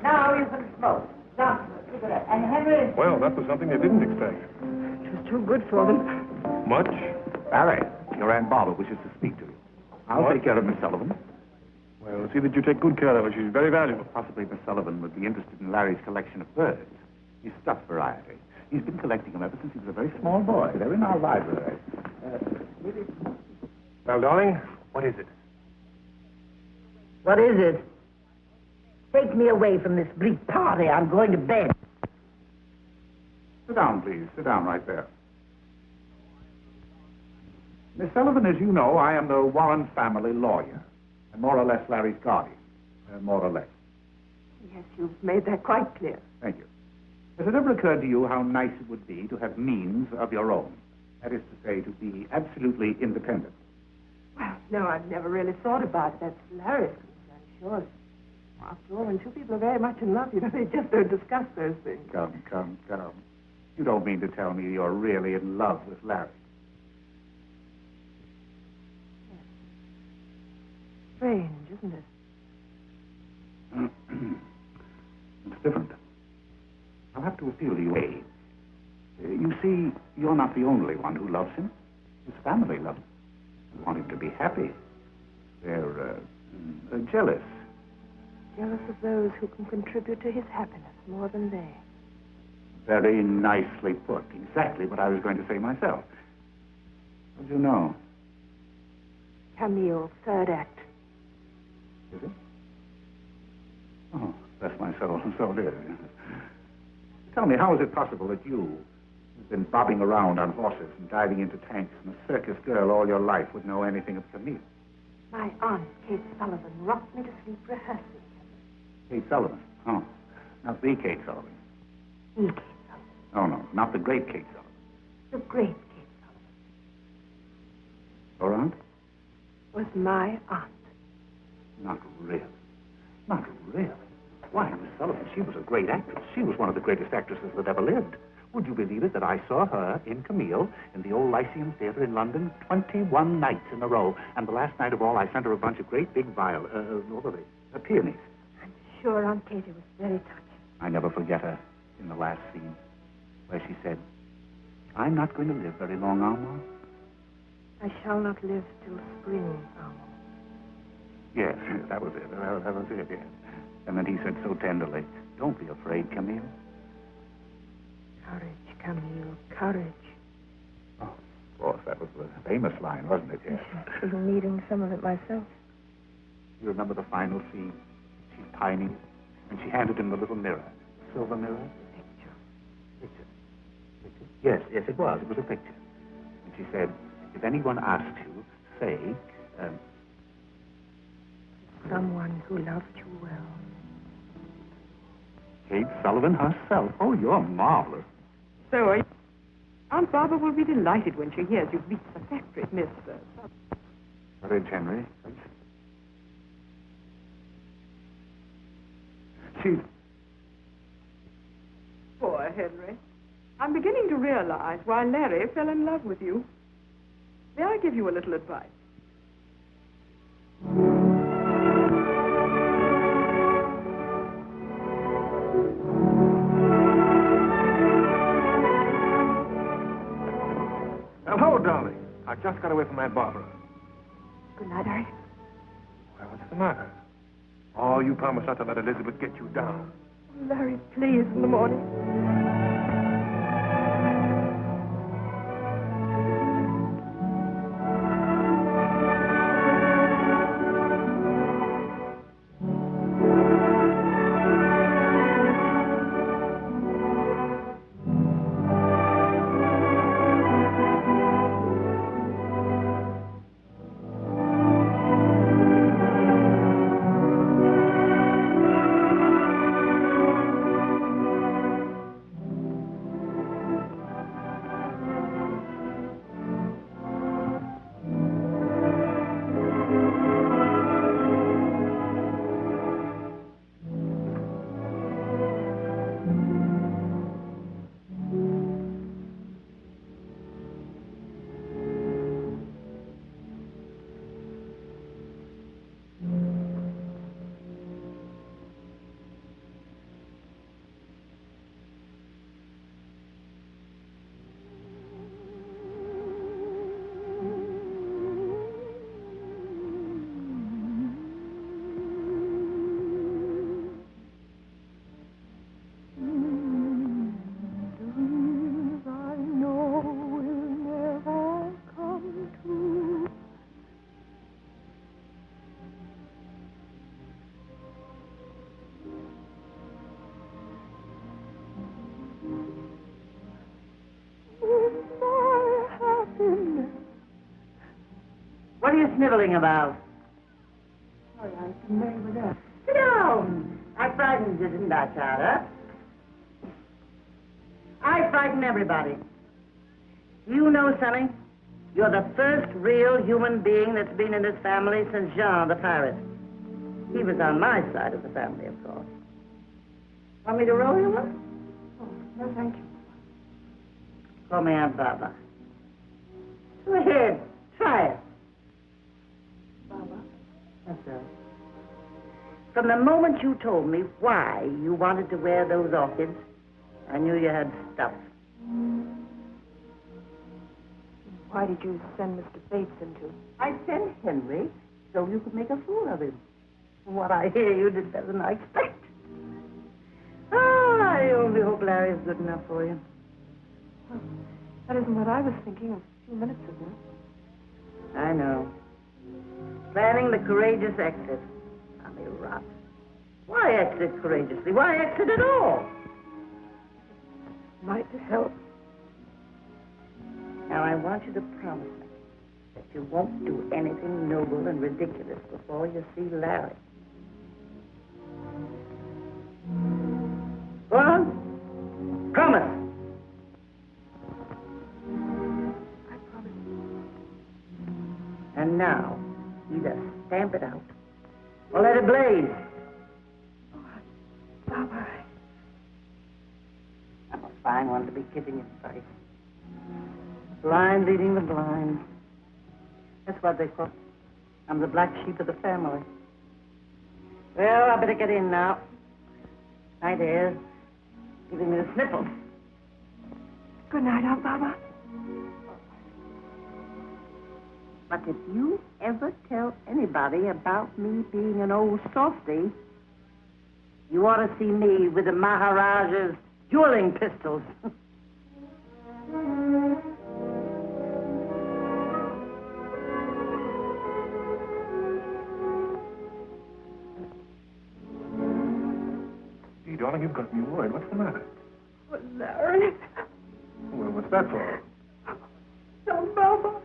Now you can smoke. Now, cigarette. And Henry... Well, that was something they didn't expect. It was too good for them. Much? Barry, your Aunt Barbara wishes to speak to you. I'll take care of Miss Sullivan. Well, see that you take good care of her. She's very valuable. Possibly Miss Sullivan would be interested in Larry's collection of birds. His stuffed variety. He's been collecting them ever since he was a very small boy. They're in our library. Well, darling, what is it? What is it? Take me away from this bleak party. I'm going to bed. Sit down, please. Sit down right there. Miss Sullivan, as you know, I am the Warren family lawyer. And more or less Larry's guardian. More or less. Yes, you've made that quite clear. Thank you. Has it ever occurred to you how nice it would be to have means of your own? That is to say, to be absolutely independent. Well, no, I've never really thought about it. That's Larry's concern, sure. After all, when two people are very much in love, you know, they just don't discuss those things. Come. You don't mean to tell me you're really in love with Larry? Strange, isn't it? It's different. I'll have to appeal to you. You see, you're not the only one who loves him. His family loves him. They want him to be happy. They're jealous. Jealous of those who can contribute to his happiness more than they. Very nicely put. Exactly what I was going to say myself. How do you know? Camille, third act. Is it? Oh, bless my soul. So it is. Tell me, how is it possible that you, who've been bobbing around on horses and diving into tanks and a circus girl all your life, would know anything of Camille? My aunt, Kate Sullivan, rocked me to sleep rehearsing. Kate Sullivan? Oh, not the Kate Sullivan. The Kate Sullivan. No, not the great Kate Sullivan. The great Kate Sullivan. Your aunt? Was my aunt. Not really. Not really. Why, Miss Sullivan, she was a great actress. She was one of the greatest actresses that ever lived. Would you believe it that I saw her in Camille in the old Lyceum Theatre in London 21 nights in a row, and the last night of all I sent her a bunch of great big what were they? Peonies. I'm sure Aunt Katie was very touching. I never forget her in the last scene, where she said, "I'm not going to live very long, Alma." I shall not live till spring, Alma. Yes, that was it. That was it, yes. And then he said so tenderly, "Don't be afraid, Camille." Courage, Camille, courage. Oh, of course, that was the famous line, wasn't it? Yes. I'm needing some of it myself. You remember the final scene? tiny, and she handed him the little mirror. Silver mirror? Picture. Yes, it was. It was a picture. And she said, if anyone asks you, say, Someone who loved you well. Kate Sullivan herself. Oh, you're marvelous. So, Aunt Barbara will be delighted when she hears you've reached the factory, Miss... Courage, Henry. She... Poor Henry. I'm beginning to realize why Larry fell in love with you. May I give you a little advice? Hello, darling. I just got away from Aunt Barbara. Good night, Harry. Well, what's the matter? Oh, you promised not to let Elizabeth get you down. Larry, please, in the morning. What are you sniveling about? Sorry, I didn't know you were there. Sit down. I frightened you, didn't I, Charlotte? I frighten everybody. You know something? You're the first real human being that's been in this family since Jean the pirate. He was on my side of the family, of course. Want me to roll you one? Oh, no, thank you. Call me Aunt Barbara. Go ahead. Try it. Barbara? That's right. From the moment you told me why you wanted to wear those orchids, I knew you had stuff. Why did you send Mr. Bates into? I sent Henry so you could make a fool of him. From what I hear, you did better than I expected. Oh, I only hope Larry's good enough for you. Well, that isn't what I was thinking of a few minutes ago. I know. Planning the courageous exit. I mean, rot. Why exit courageously? Why exit at all? Might help. Now, I want you to promise me that you won't do anything noble and ridiculous before you see Larry. Go on. Promise. I promise. And now, either stamp it out or let it blaze. Oh, Barbara. I'm a fine one to be kicking in the face. Blind leading the blind. That's what they call it. I'm the black sheep of the family. Well, I better get in now. Night air's giving me the sniffles. Good night, Aunt Barbara. But if you ever tell anybody about me being an old softy, you ought to see me with the Maharaja's dueling pistols. darling, you've got me worried. What's the matter? Oh, Larry. Well, what's that for? So, Mama,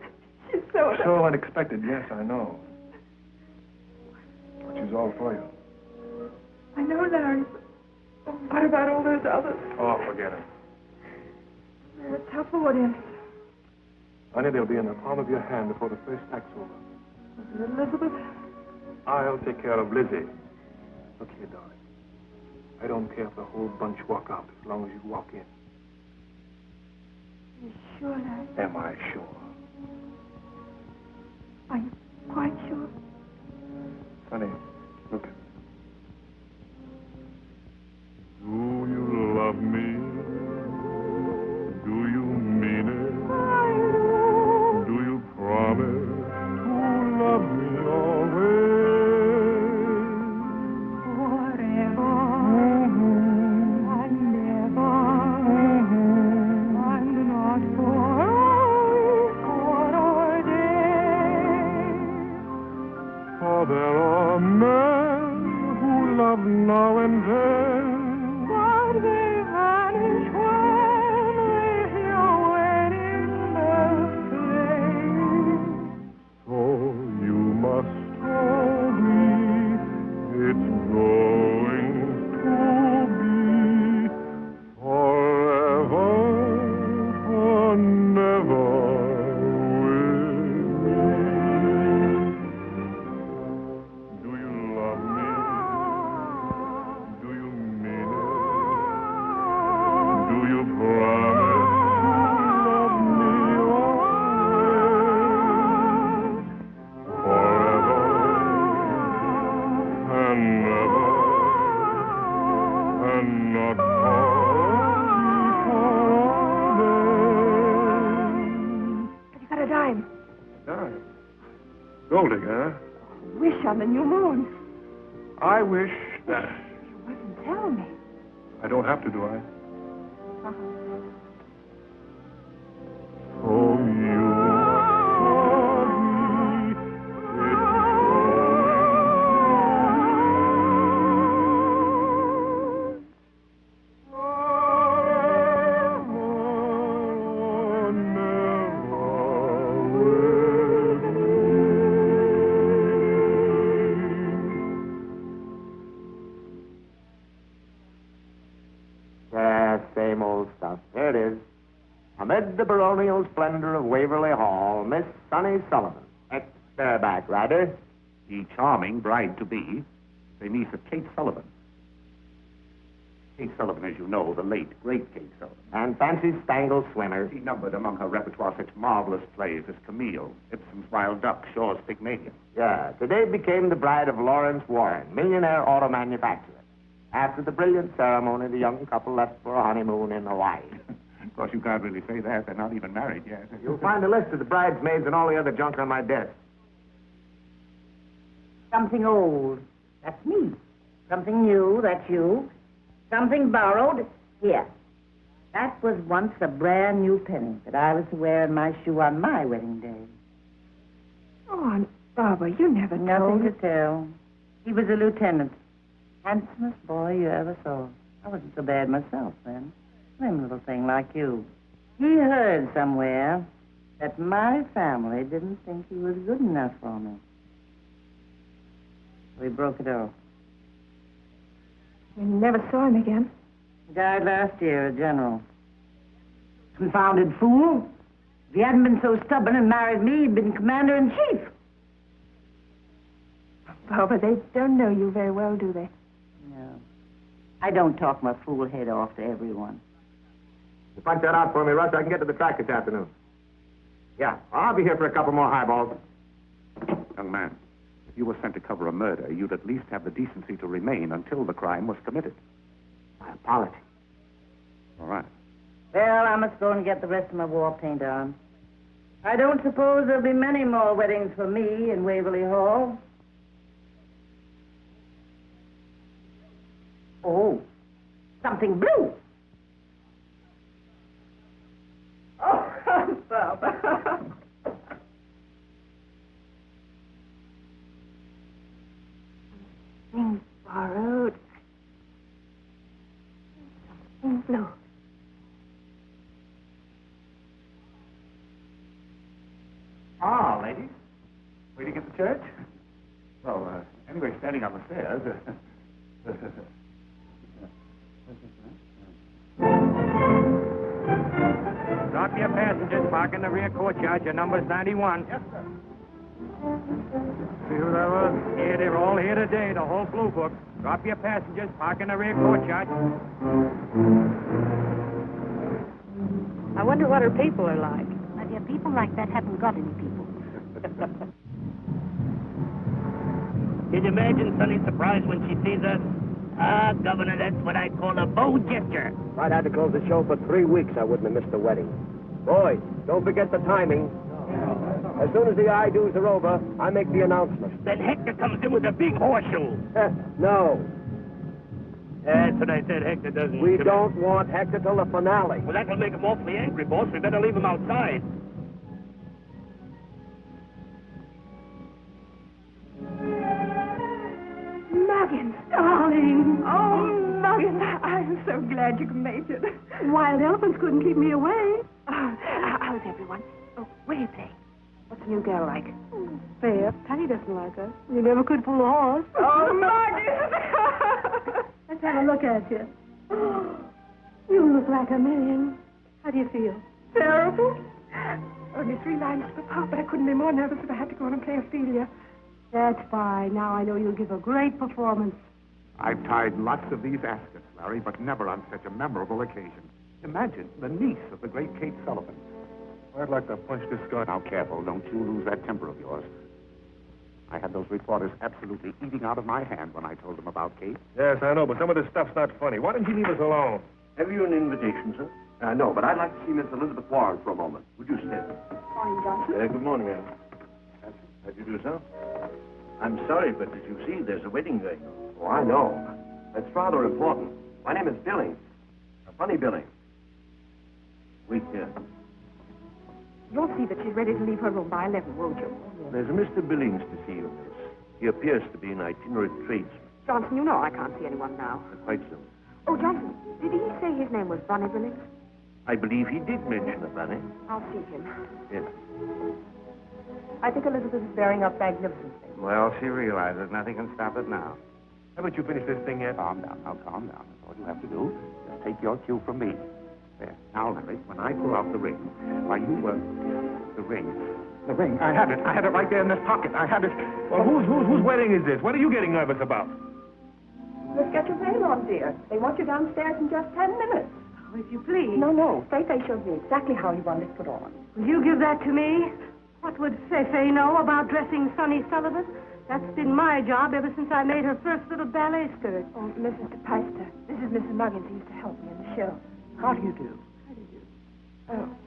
she's so... So unexpected, yes, I know. But she's all for you. I know, Larry, but what about all those others? Oh, forget it. They're a tough audience. Honey, they'll be in the palm of your hand before the first act's over. Elizabeth? I'll take care of Lizzie. Look here, darling. I don't care if the whole bunch walk out as long as you walk in. You sure, Larry? Am I sure? Are you quite sure? Honey, look. Do you love me? Do you mean it? I do. Do you promise to love me always? Forever and never, and not for a week or a day. For there are men who love now and then, but they vanish when they hear wedding bells play. so you must agree it's going to be forever and never with me. Do you love me? Do you mean it? Do you promise to love me always? Forever and never, and not Have you got a dime? Darling. Golding, huh? Wish on the new moon. I wish that... You wouldn't tell me. I don't have to, do I? Oh, you Yeah, same old stuff. There it is. Amid the baronial splendor of Waverly Hall, Miss Sunny Sullivan, ex-bareback rider. The charming bride-to-be, the niece of Kate Sullivan. Kate Sullivan, as you know, the late, great Kate Sullivan. And Fancy Spangle swimmer. She numbered among her repertoire such marvelous plays as Camille, Ibsen's Wild Duck, Shaw's Pygmalion. Yeah, today became the bride of Lawrence Warren, millionaire auto manufacturer. After the brilliant ceremony, the young couple left for a honeymoon in Hawaii. Of course, you can't really say that. They're not even married yet. You'll find a list of the bridesmaids and all the other junk on my desk. Something old, that's me. Something new, that's you. Something borrowed, here. That was once a brand new penny that I was to wear in my shoe on my wedding day. Oh, Aunt Barbara, you never Nothing told to me. tell. He was a lieutenant. Handsomest boy you ever saw. I wasn't so bad myself then. Slim little thing like you. He heard somewhere that my family didn't think he was good enough for me. We broke it off. You never saw him again. He died last year, a general. Confounded fool. If he hadn't been so stubborn and married me, he'd been commander-in-chief. Barbara, they don't know you very well, do they? No. I don't talk my fool head off to everyone. You punch that out for me, Russ. I can get to the track this afternoon. Yeah, I'll be here for a couple more highballs. Young man, if you were sent to cover a murder, you'd at least have the decency to remain until the crime was committed. My apology. All right. Well, I must go and get the rest of my war paint on. I don't suppose there'll be many more weddings for me in Waverly Hall. Oh, something blue. Oh, Barbara. Things borrowed. ladies. Waiting at the church? Well, anyway, standing on the stairs. Drop your passengers. Park in the rear courtyard. Your number's 91. Yes, sir. See who that was? Yeah, they're all here today, the whole blue book. Drop your passengers. Park in the rear courtyard. I wonder what her people are like. My dear, people like that haven't got any people. Can you imagine Sonny's surprise when she sees us? Ah, Governor, that's what I call a bow gesture. If I'd had to close the show for 3 weeks, I wouldn't have missed the wedding. Boys, don't forget the timing. As soon as the I-do's are over, I make the announcement. Then Hector comes in with a big horseshoe. No. That's what I said. Hector doesn't... We don't want Hector till the finale. Well, that will make him awfully angry, boss. We better leave him outside. Muggins, darling. Oh, Muggins, I'm so glad you made it. Wild elephants couldn't keep me away. How's everyone? Oh, where are you playing? What's the new girl like? Fair. Patty doesn't like her. You never could pull a horse. Oh, Muggins. Let's have a look at you. You look like a million. How do you feel? Terrible. Only 3 lines to the part, but I couldn't be more nervous if I had to go on and play Ophelia. That's fine. Now I know you'll give a great performance. I've tied lots of these askets, Larry, but never on such a memorable occasion. Imagine the niece of the great Kate Sullivan. I'd like to punch this guy. Now, careful. Don't you lose that temper of yours. I had those reporters absolutely eating out of my hand when I told them about Kate. Yes, I know, but some of this stuff's not funny. Why don't you leave us alone? Have you an invitation, sir? No, but I'd like to see Miss Elizabeth Warren for a moment. Would you step? Morning, Johnson. Good morning, ma'am. How'd you do, sir? I'm sorry, but did you see there's a wedding going on? Oh, I know. That's rather important. My name is Billings. A funny Billings. Wait here. You'll see that she's ready to leave her room by 11, won't you? There's a Mr. Billings to see you, miss. He appears to be an itinerant tradesman. Johnson, you know I can't see anyone now. Quite so. Oh, Johnson, did he say his name was Bonnie Billings? I believe he did mention a bunny. I'll see him. Yes. I think Elizabeth is bearing up magnificently. Well, she realizes nothing can stop it now. Haven't you finished this thing yet? Calm down. Now, calm down. That's all you have to do. Just take your cue from me. There. Now, Larry, when I pull out the ring, why, you the ring. The ring. I had it right there in this pocket. I had it. Well, whose wedding is this? What are you getting nervous about? Let's get your veil on, dear. They want you downstairs in just 10 minutes. Oh, if you please. No. Feifei showed me exactly how you want it put on. Will you give that to me? What would Feifei know about dressing Sonny Sullivan? That's been my job ever since I made her first little ballet skirt. Oh, Mrs. DePaster, this is Mrs. Muggins who used to help me in the show. How do you do?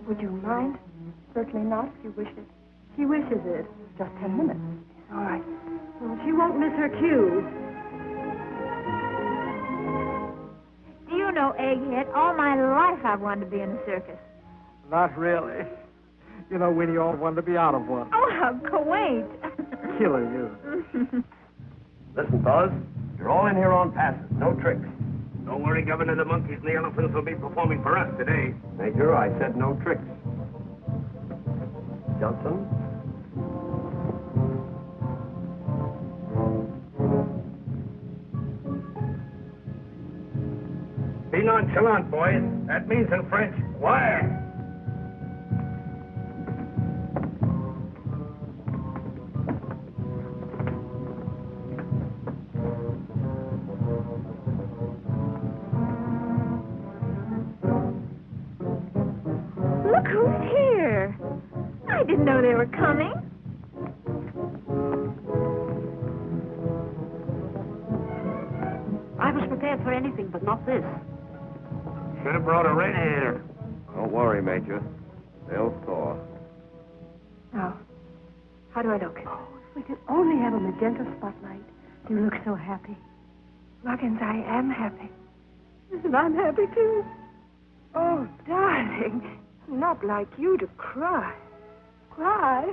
Would you mind? Certainly not, if you wish it. She wishes it. Just 10 minutes. All right. Well, she won't miss her cue. Do you know, Egghead, all my life I've wanted to be in a circus. Not really. You know, Winnie all wanted to be out of one. Oh, how quaint. Killer, you. Listen, fellas. You're all in here on passes. No tricks. Don't worry, Governor. The monkeys and the elephants will be performing for us today. Major, I said no tricks. Johnson? Be nonchalant, boys. That means in French, wire. Look who's here. I didn't know they were coming. I was prepared for anything, but not this. Should have brought a radiator. Don't worry, Major. They'll thaw. Now, how do I look? Oh, if we could only have a magenta spotlight. You look so happy. Muggins, I am happy. And I'm happy, too. Oh, darling. Not like you to cry. Cry?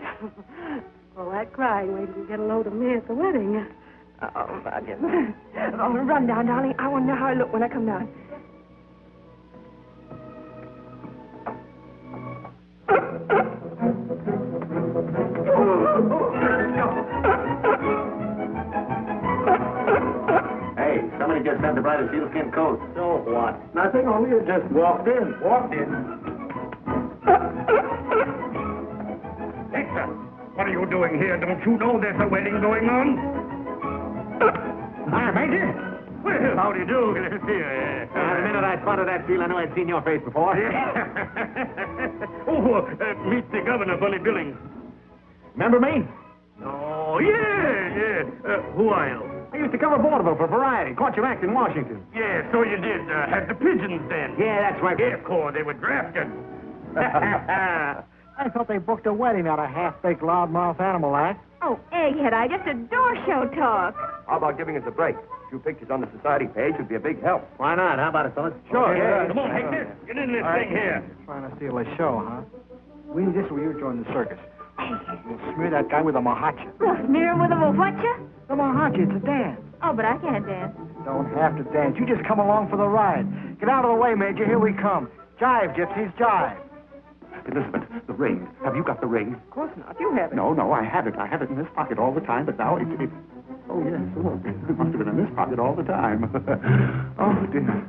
All that crying, wait till you get a load of me at the wedding. Oh, Muggins. Oh, run down, darling. I want to know how I look when I come down. Hey, somebody just sent to buy the sealskin coat. So what? Nothing, only you just walked in. Victor, what are you doing here? Don't you know there's a wedding going on? Hi, Major. Well, how do you do? Good to see you. The minute I spotted that seal, I knew I'd seen your face before. Meet the governor, Bully Billings. Remember me? Oh, yeah. Who are you? I used to cover vaudeville for Variety. Caught your act in Washington. Yeah, so you did. Had the pigeons then. Yeah, that's right. Yeah, of course, they were drafted. I thought they booked a wedding out of half-baked loudmouth animal act. Oh, egghead, I just adore show talk. How about giving us a break? A few pictures on the society page would be a big help. Why not? How about it, fellas? Sure. Okay. Come on, Hector. Get in this thing here. Trying to steal a show, huh? We need this where you join the circus. We'll smear that guy with a mahacha. Well, smear him with a whatcha? The mahacha, it's a dance. Oh, but I can't dance. Don't have to dance. You just come along for the ride. Get out of the way, Major. Here we come. Jive, gypsies, jive. Elizabeth, the ring. Have you got the ring? Of course not. You have it. No, I have it. I have it in this pocket all the time, but now it... Oh, yes, look. It must have been in this pocket all the time. Oh, dear.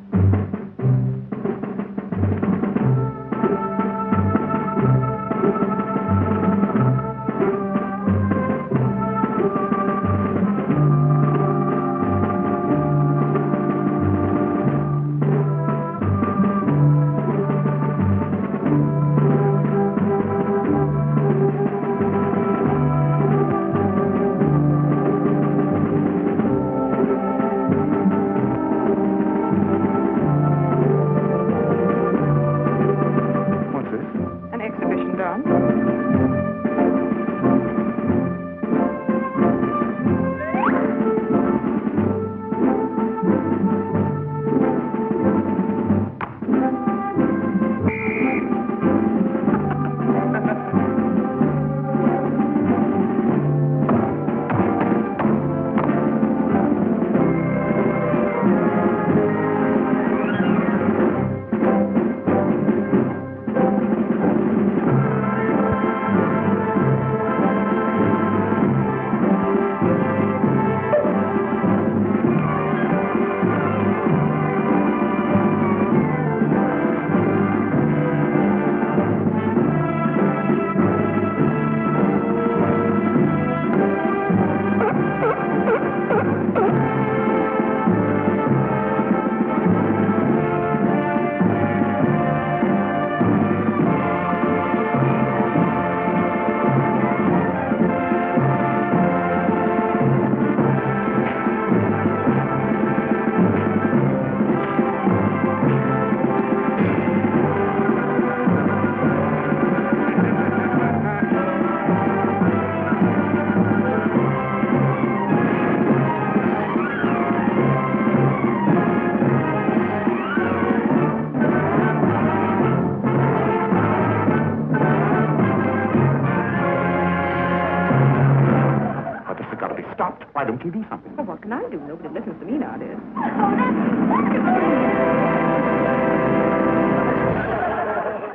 Why don't you do something? Well, what can I do? Nobody listens to me nowadays.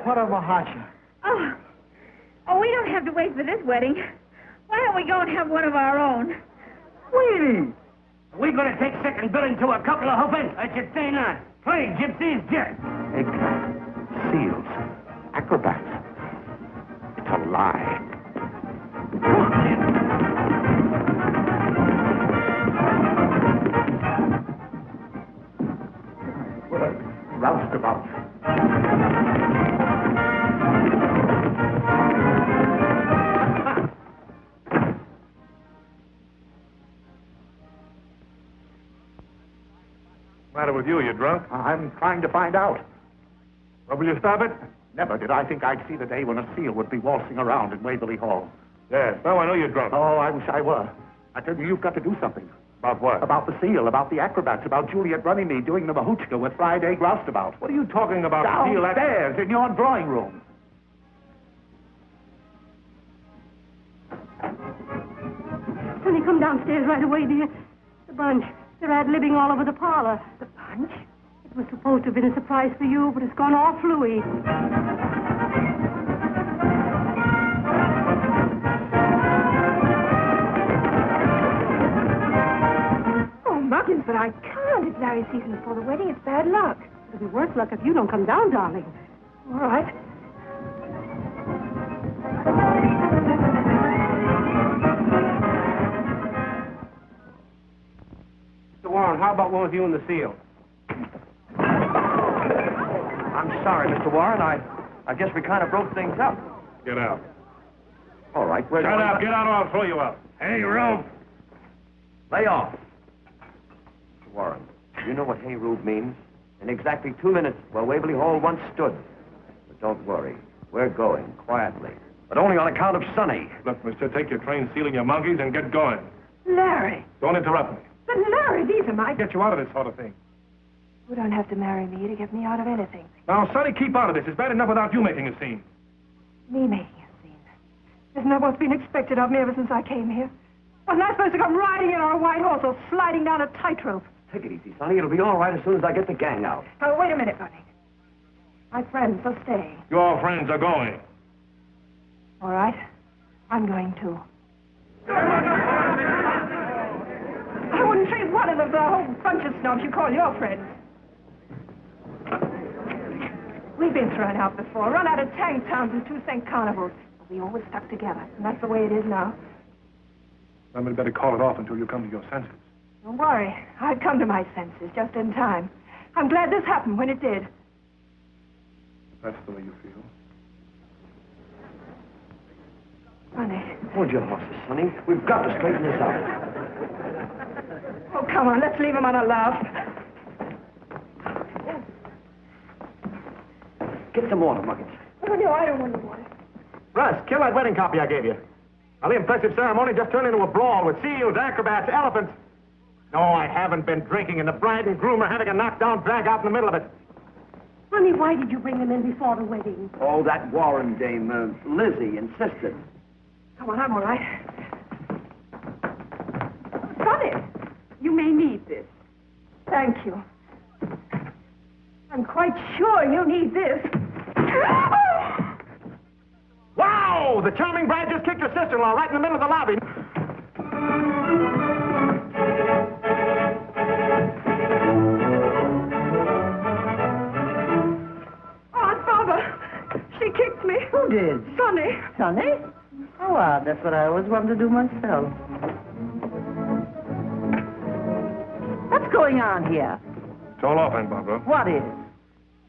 What a mahacha. Oh, we don't have to wait for this wedding. Why don't we go and have one of our own? Sweetie! We're going to take second billing to a couple of hoofers. I should say not. Play gypsies, jet. Eggplant, seals, acrobats. It's a lie. Roustabout. Matter with you? You drunk? I'm trying to find out. Well, will you stop it? Never did I think I'd see the day when a seal would be waltzing around in Waverly Hall. Yes. Now I know you're drunk. Oh, I wish I were. I tell you, you've got to do something. About what? About the seal, about the acrobats, about Juliet Runnymede doing the mahuchka with Friday Roustabout. What are you talking about? Downstairs in your drawing room. Sonny, come downstairs right away, dear. The bunch. They're ad-libbing all over the parlor. The bunch? It was supposed to have been a surprise for you, but it's gone all fluey. I can't. It's Larry's season before the wedding. It's bad luck. It'll be worse luck if you don't come down, darling. All right. Mr. Warren, how about one with you and the seal? I'm sorry, Mr. Warren. I guess we kind of broke things up. Get out. All right, we're Shut up. Get out or I'll throw you out. Hey, Rube! Lay off. Mr. Warren, do you know what hey, Rube means? In exactly 2 minutes, where Waverly Hall once stood. But don't worry. We're going, quietly. But only on account of Sonny. Look, mister, take your train sealing your monkeys and get going. Larry. Don't interrupt me. But Larry, these are my... Get you out of this sort of thing. You don't have to marry me to get me out of anything. Now, Sonny, keep out of this. It's bad enough without you making a scene. Me making a scene? Isn't that what's been expected of me ever since I came here? Wasn't I supposed to come riding in on a white horse or sliding down a tightrope? Take it easy, Sonny. It'll be all right as soon as I get the gang out. Oh, wait a minute, Bunny. My friends are staying. Your friends are going. All right. I'm going too. I wouldn't trade one of them for a whole bunch of snobs you call your friends. We've been thrown out before, run out of tank towns and 2-cent carnivals. But we always stuck together, and that's the way it is now. Then we'd better call it off until you come to your senses. Don't worry. I'd come to my senses just in time. I'm glad this happened when it did. That's the way you feel. Funny. Hold your horses, Sonny. We've got to straighten this out. Oh, come on. Let's leave him on a laugh. Get some water, Muggins. Oh, no, I don't want the water. Russ, kill that wedding copy I gave you. Now, the impressive ceremony just turned into a brawl with seals, acrobats, elephants. No, I haven't been drinking, and the bride and groom are having a knockdown drag out in the middle of it. Honey, why did you bring them in before the wedding? Oh, that Warren dame, Lizzie, insisted. Come on, I'm all right. Sonny, you may need this. Thank you. I'm quite sure you need this. Wow! The charming bride just kicked her sister-in-law right in the middle of the lobby. Aunt Barbara, she kicked me. Who did? Sonny. Sonny? Oh, well, that's what I always wanted to do myself. What's going on here? It's all off, Aunt Barbara. What is?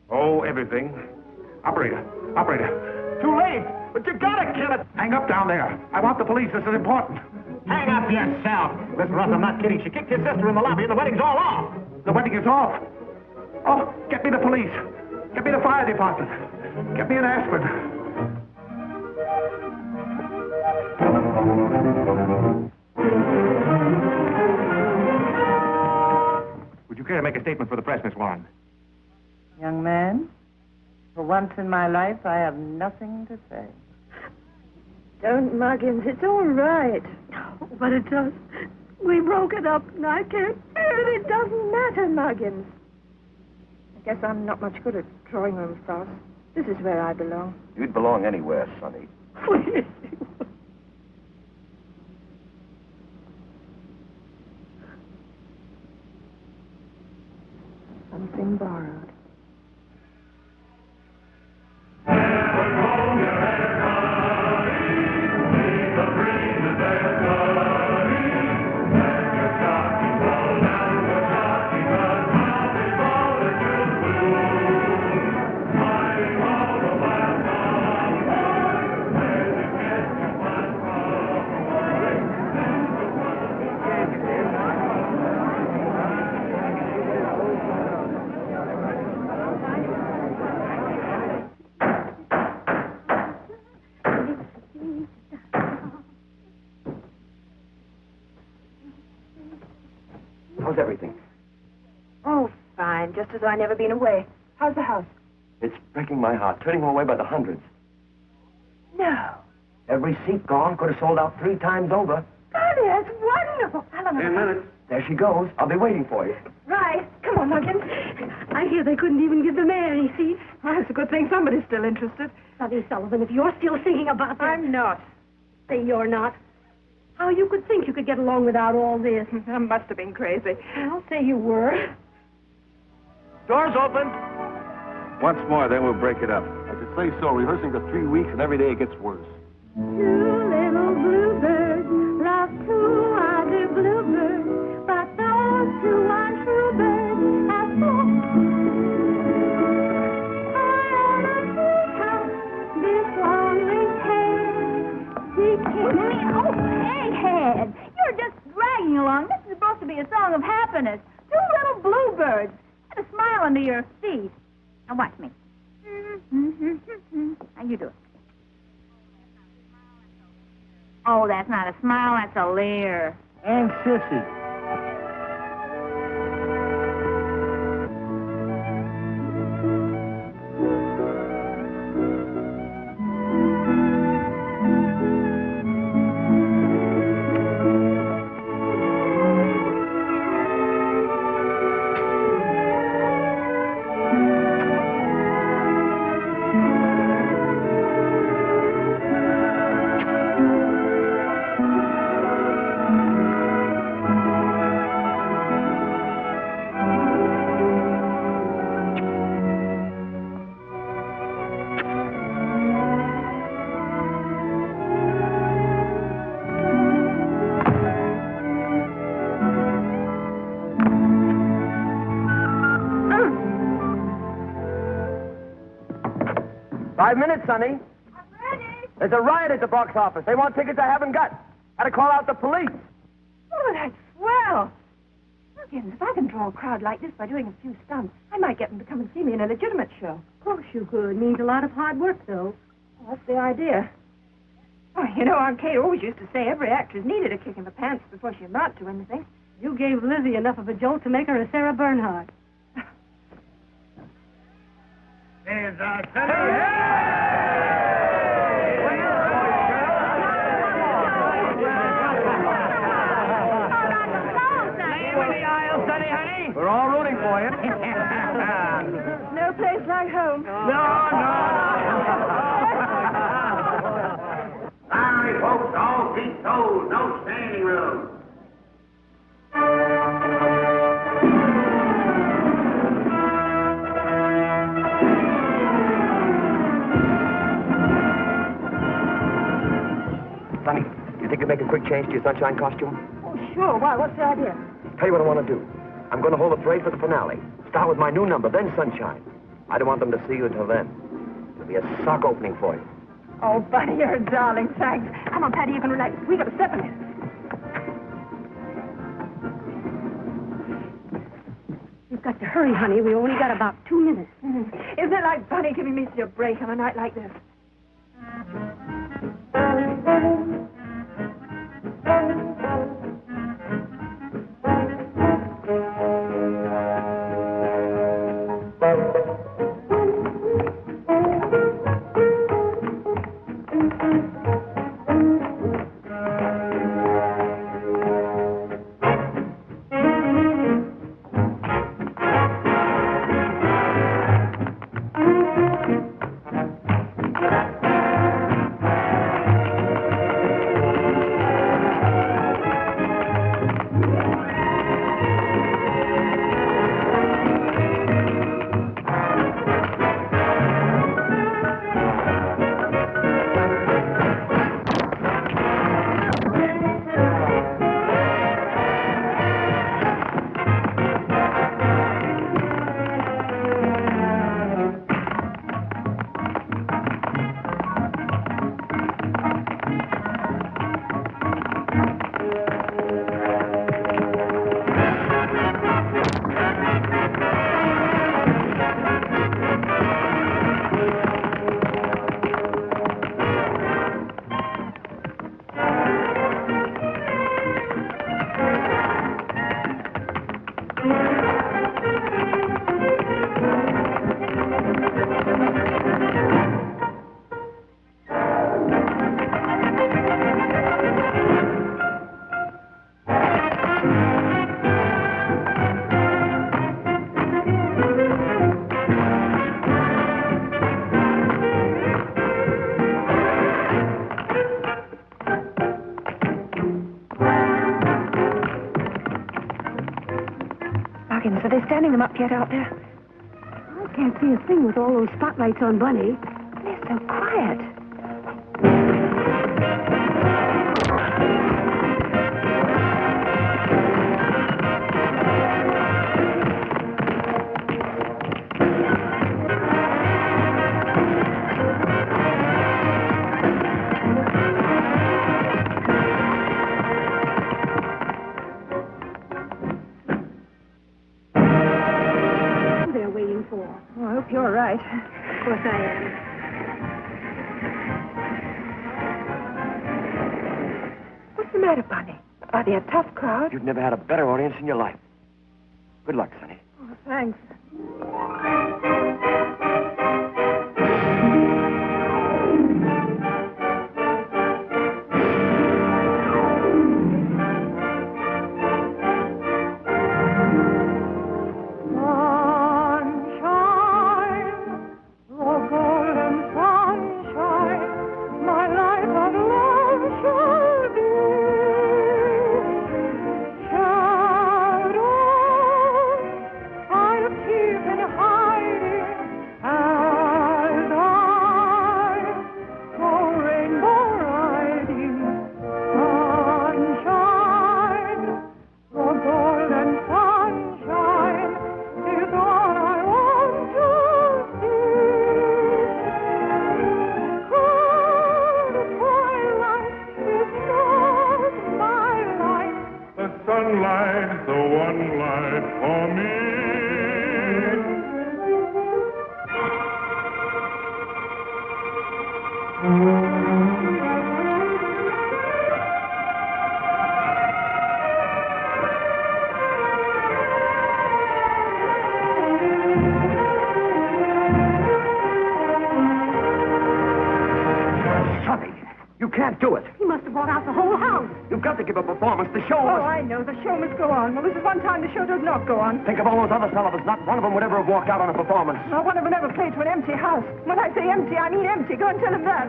Oh, everything. Operator. Too late! But you gotta kill it! Hang up down there. I want the police. This is important. Hang up yourself! Listen, Russ, I'm not kidding. She kicked your sister in the lobby and the wedding's all off! The wedding is off. Oh, get me the police. Get me the fire department. Get me an aspirin. Would you care to make a statement for the press, Miss Warren? Young man, for once in my life, I have nothing to say. Don't, Muggins. It's all right. Oh, but it does. We broke it up, and I can't bear it. It doesn't matter, Muggins. I guess I'm not much good at drawing room stars. This is where I belong. You'd belong anywhere, Sonny. Something borrowed. How's everything? Oh, fine. Just as though I'd never been away. How's the house? It's breaking my heart, turning them away by the hundreds. No. Every seat gone. Could have sold out 3 times over. Daddy, that's wonderful. 10 minutes. There she goes. I'll be waiting for you. Right. Come on, Muggins. I hear they couldn't even give the mayor any seats. Well, it's a good thing somebody's still interested. Sonny Sullivan, if you're still thinking about that... I'm not. Say you're not. How you could think you could get along without all this. I must have been crazy. I'll say you were. Doors open. Once more, then we'll break it up. I should say so. Rehearsing for 3 weeks, and every day it gets worse. Two little bluebirds love two other bluebirds, but those two are true birds have flown. This lonely Oh, hey, Head. You're just dragging along. This is supposed to be a song of happiness. Two little bluebirds. And a smile under your feet. Now watch me. How you do it? Oh, that's not a smile, that's a leer. And sissy. Minutes, Sonny. I'm ready. There's a riot at the box office. They want tickets I haven't got. Had to call out the police. Oh, that's swell. Look, if I can draw a crowd like this by doing a few stunts, I might get them to come and see me in a legitimate show. Of course you could. Means a lot of hard work, though. Well, that's the idea. Oh, you know, Aunt Kate always used to say every actress needed a kick in the pants before she amounted to anything. You gave Lizzie enough of a jolt to make her a Sarah Bernhardt. There's our center. We're all rooting for you. No place like home. No. Sorry, folks, all seats sold. No standing room. Sonny, you think you'd make a quick change to your sunshine costume? Oh, sure. Why? What's the idea? Tell you what I want to do. I'm going to hold a parade for the finale. Start with my new number, then Sunshine. I don't want them to see you until then. It'll be a sock opening for you. Oh, Bunny, you're a darling. Thanks. Come on, Patty, you can relax. We got a step in it. You've got to hurry, honey. We only got about 2 minutes. Isn't it like Bunny giving me such a break on a night like this? they standing them up yet out there? I can't see a thing with all those spotlights on Bunny. They're so quiet. For. Oh, I hope you're right. Of course I am. What's the matter, Bunny? Are they a tough crowd? You've never had a better audience in your life. Good luck, Sonny. Oh, thanks. Do it. He must have brought out the whole house. You've got to give a performance. The show Oh, I know. The show must go on. Well, this is one time the show does not go on. Think of all those other Sullivans. Not one of them would ever have walked out on a performance. Not one of them ever played to an empty house. When I say empty, I mean empty. Go and tell him that.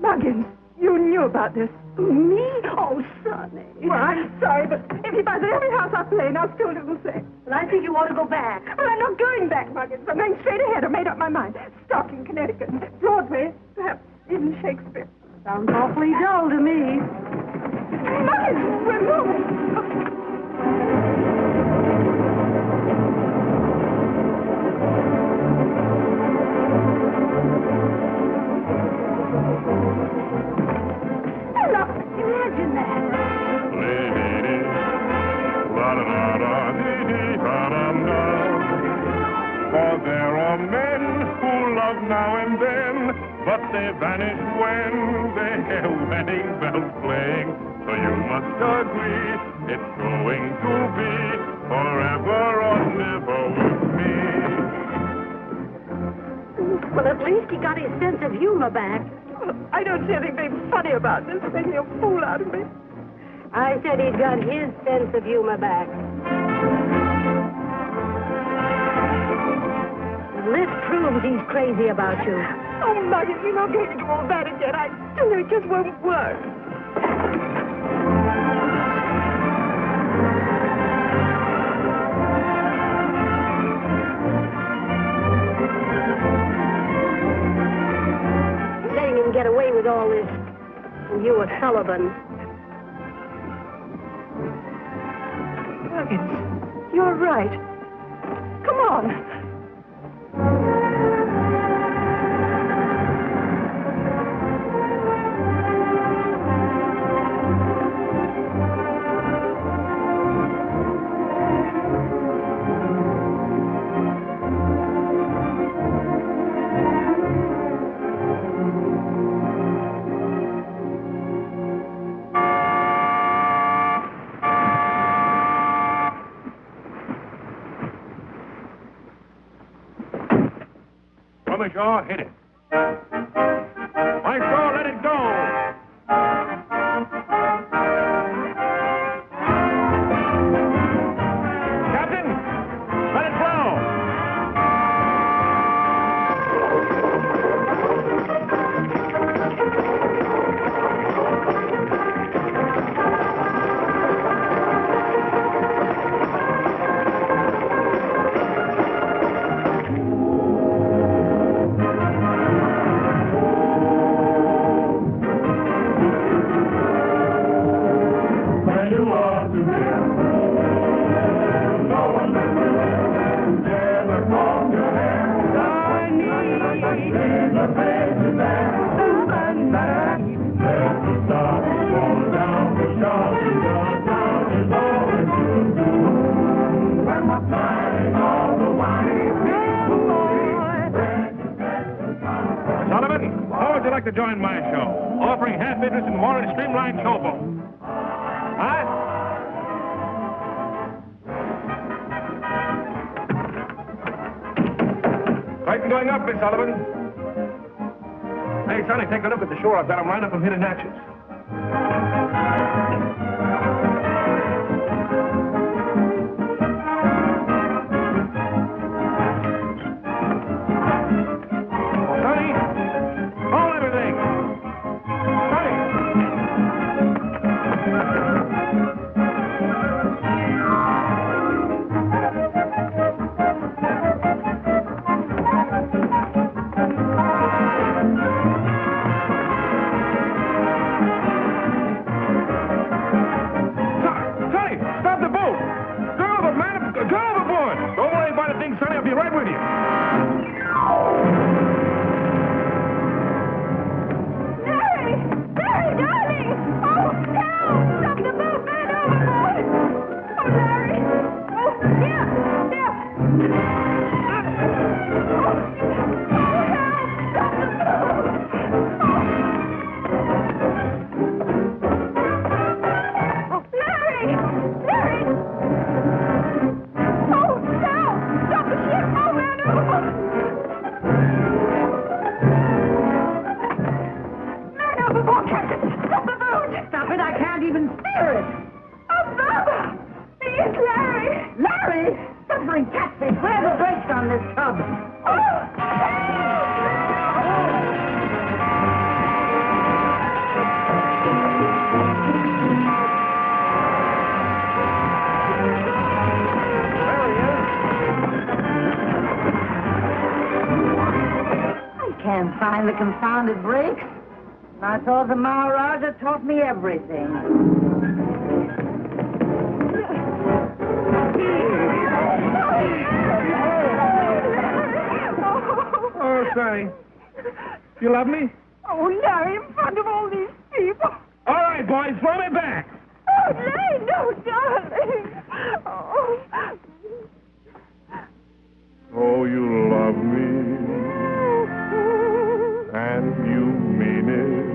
Muggins, you knew about this. Me? Oh, Sonny. Well, I'm sorry, but if he buys at every house I play in, I'll still do the same. Well, I think you ought to go back. Well, I'm not going back, Muggins. I'm going straight ahead. I made up my mind. Stockton, Connecticut, Broadway, perhaps even Shakespeare. Sounds awfully dull to me. Muggins, we're moving. Imagine that. For there are men who love now and then, but they vanish when they hear wedding bells playing. So you must agree, it's going to be forever or never with me. Well, at least he got his sense of humor back. I don't see anything very funny about this, making a fool out of me. I said he'd got his sense of humor back. This proves he's crazy about you. Oh, Muggins, you're not going to do all that again. I tell you, it just won't work. Letting him get away with all this, and you a Sullivan. Muggins, you're right. Come on. Shaw, hit it. Maestro, let it go. Captain, let it blow. like to join my show, offering half interest in the modern streamlined showboat? Huh? Titan going up, Miss Sullivan. Hey, Sonny, take a look at the shore. I've got them lined up from hidden hatches. Sonny, hold everything. Sonny. Sonny, I'll be right with you. Larry! Larry, darling! Oh, help! Stop the boat! Man overboard! Oh, Larry! Oh, here! Here! Oh, help! Stop the boat! Oh, Larry! Larry! Oh, help! Stop the ship! Oh, man overboard! Man overboard, Captain! Stop the boat! Stop it, I can't even steer it. Oh, Baba! Please, Larry! Larry! Suffering catfish, where's the brakes on this tub? I can't find the confounded brakes. I thought the Maharaja taught me everything. Oh, Sonny. You love me? Oh, Larry, in front of all these people. All right, boys, throw me back. Oh, Larry, no, darling. Oh. Oh, you love me, and you mean it.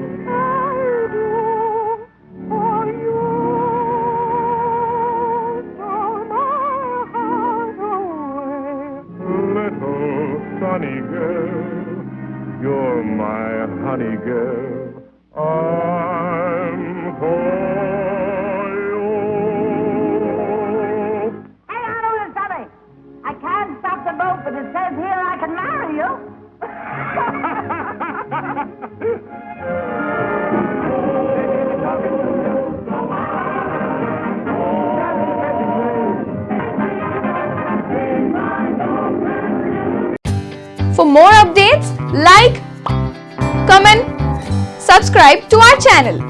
Little sunny girl, you're my honey girl. I'm for you. Hang on, Oda, Sonny. I can't stop the boat, but it says here I can marry you. For more updates, like, comment, subscribe to our channel.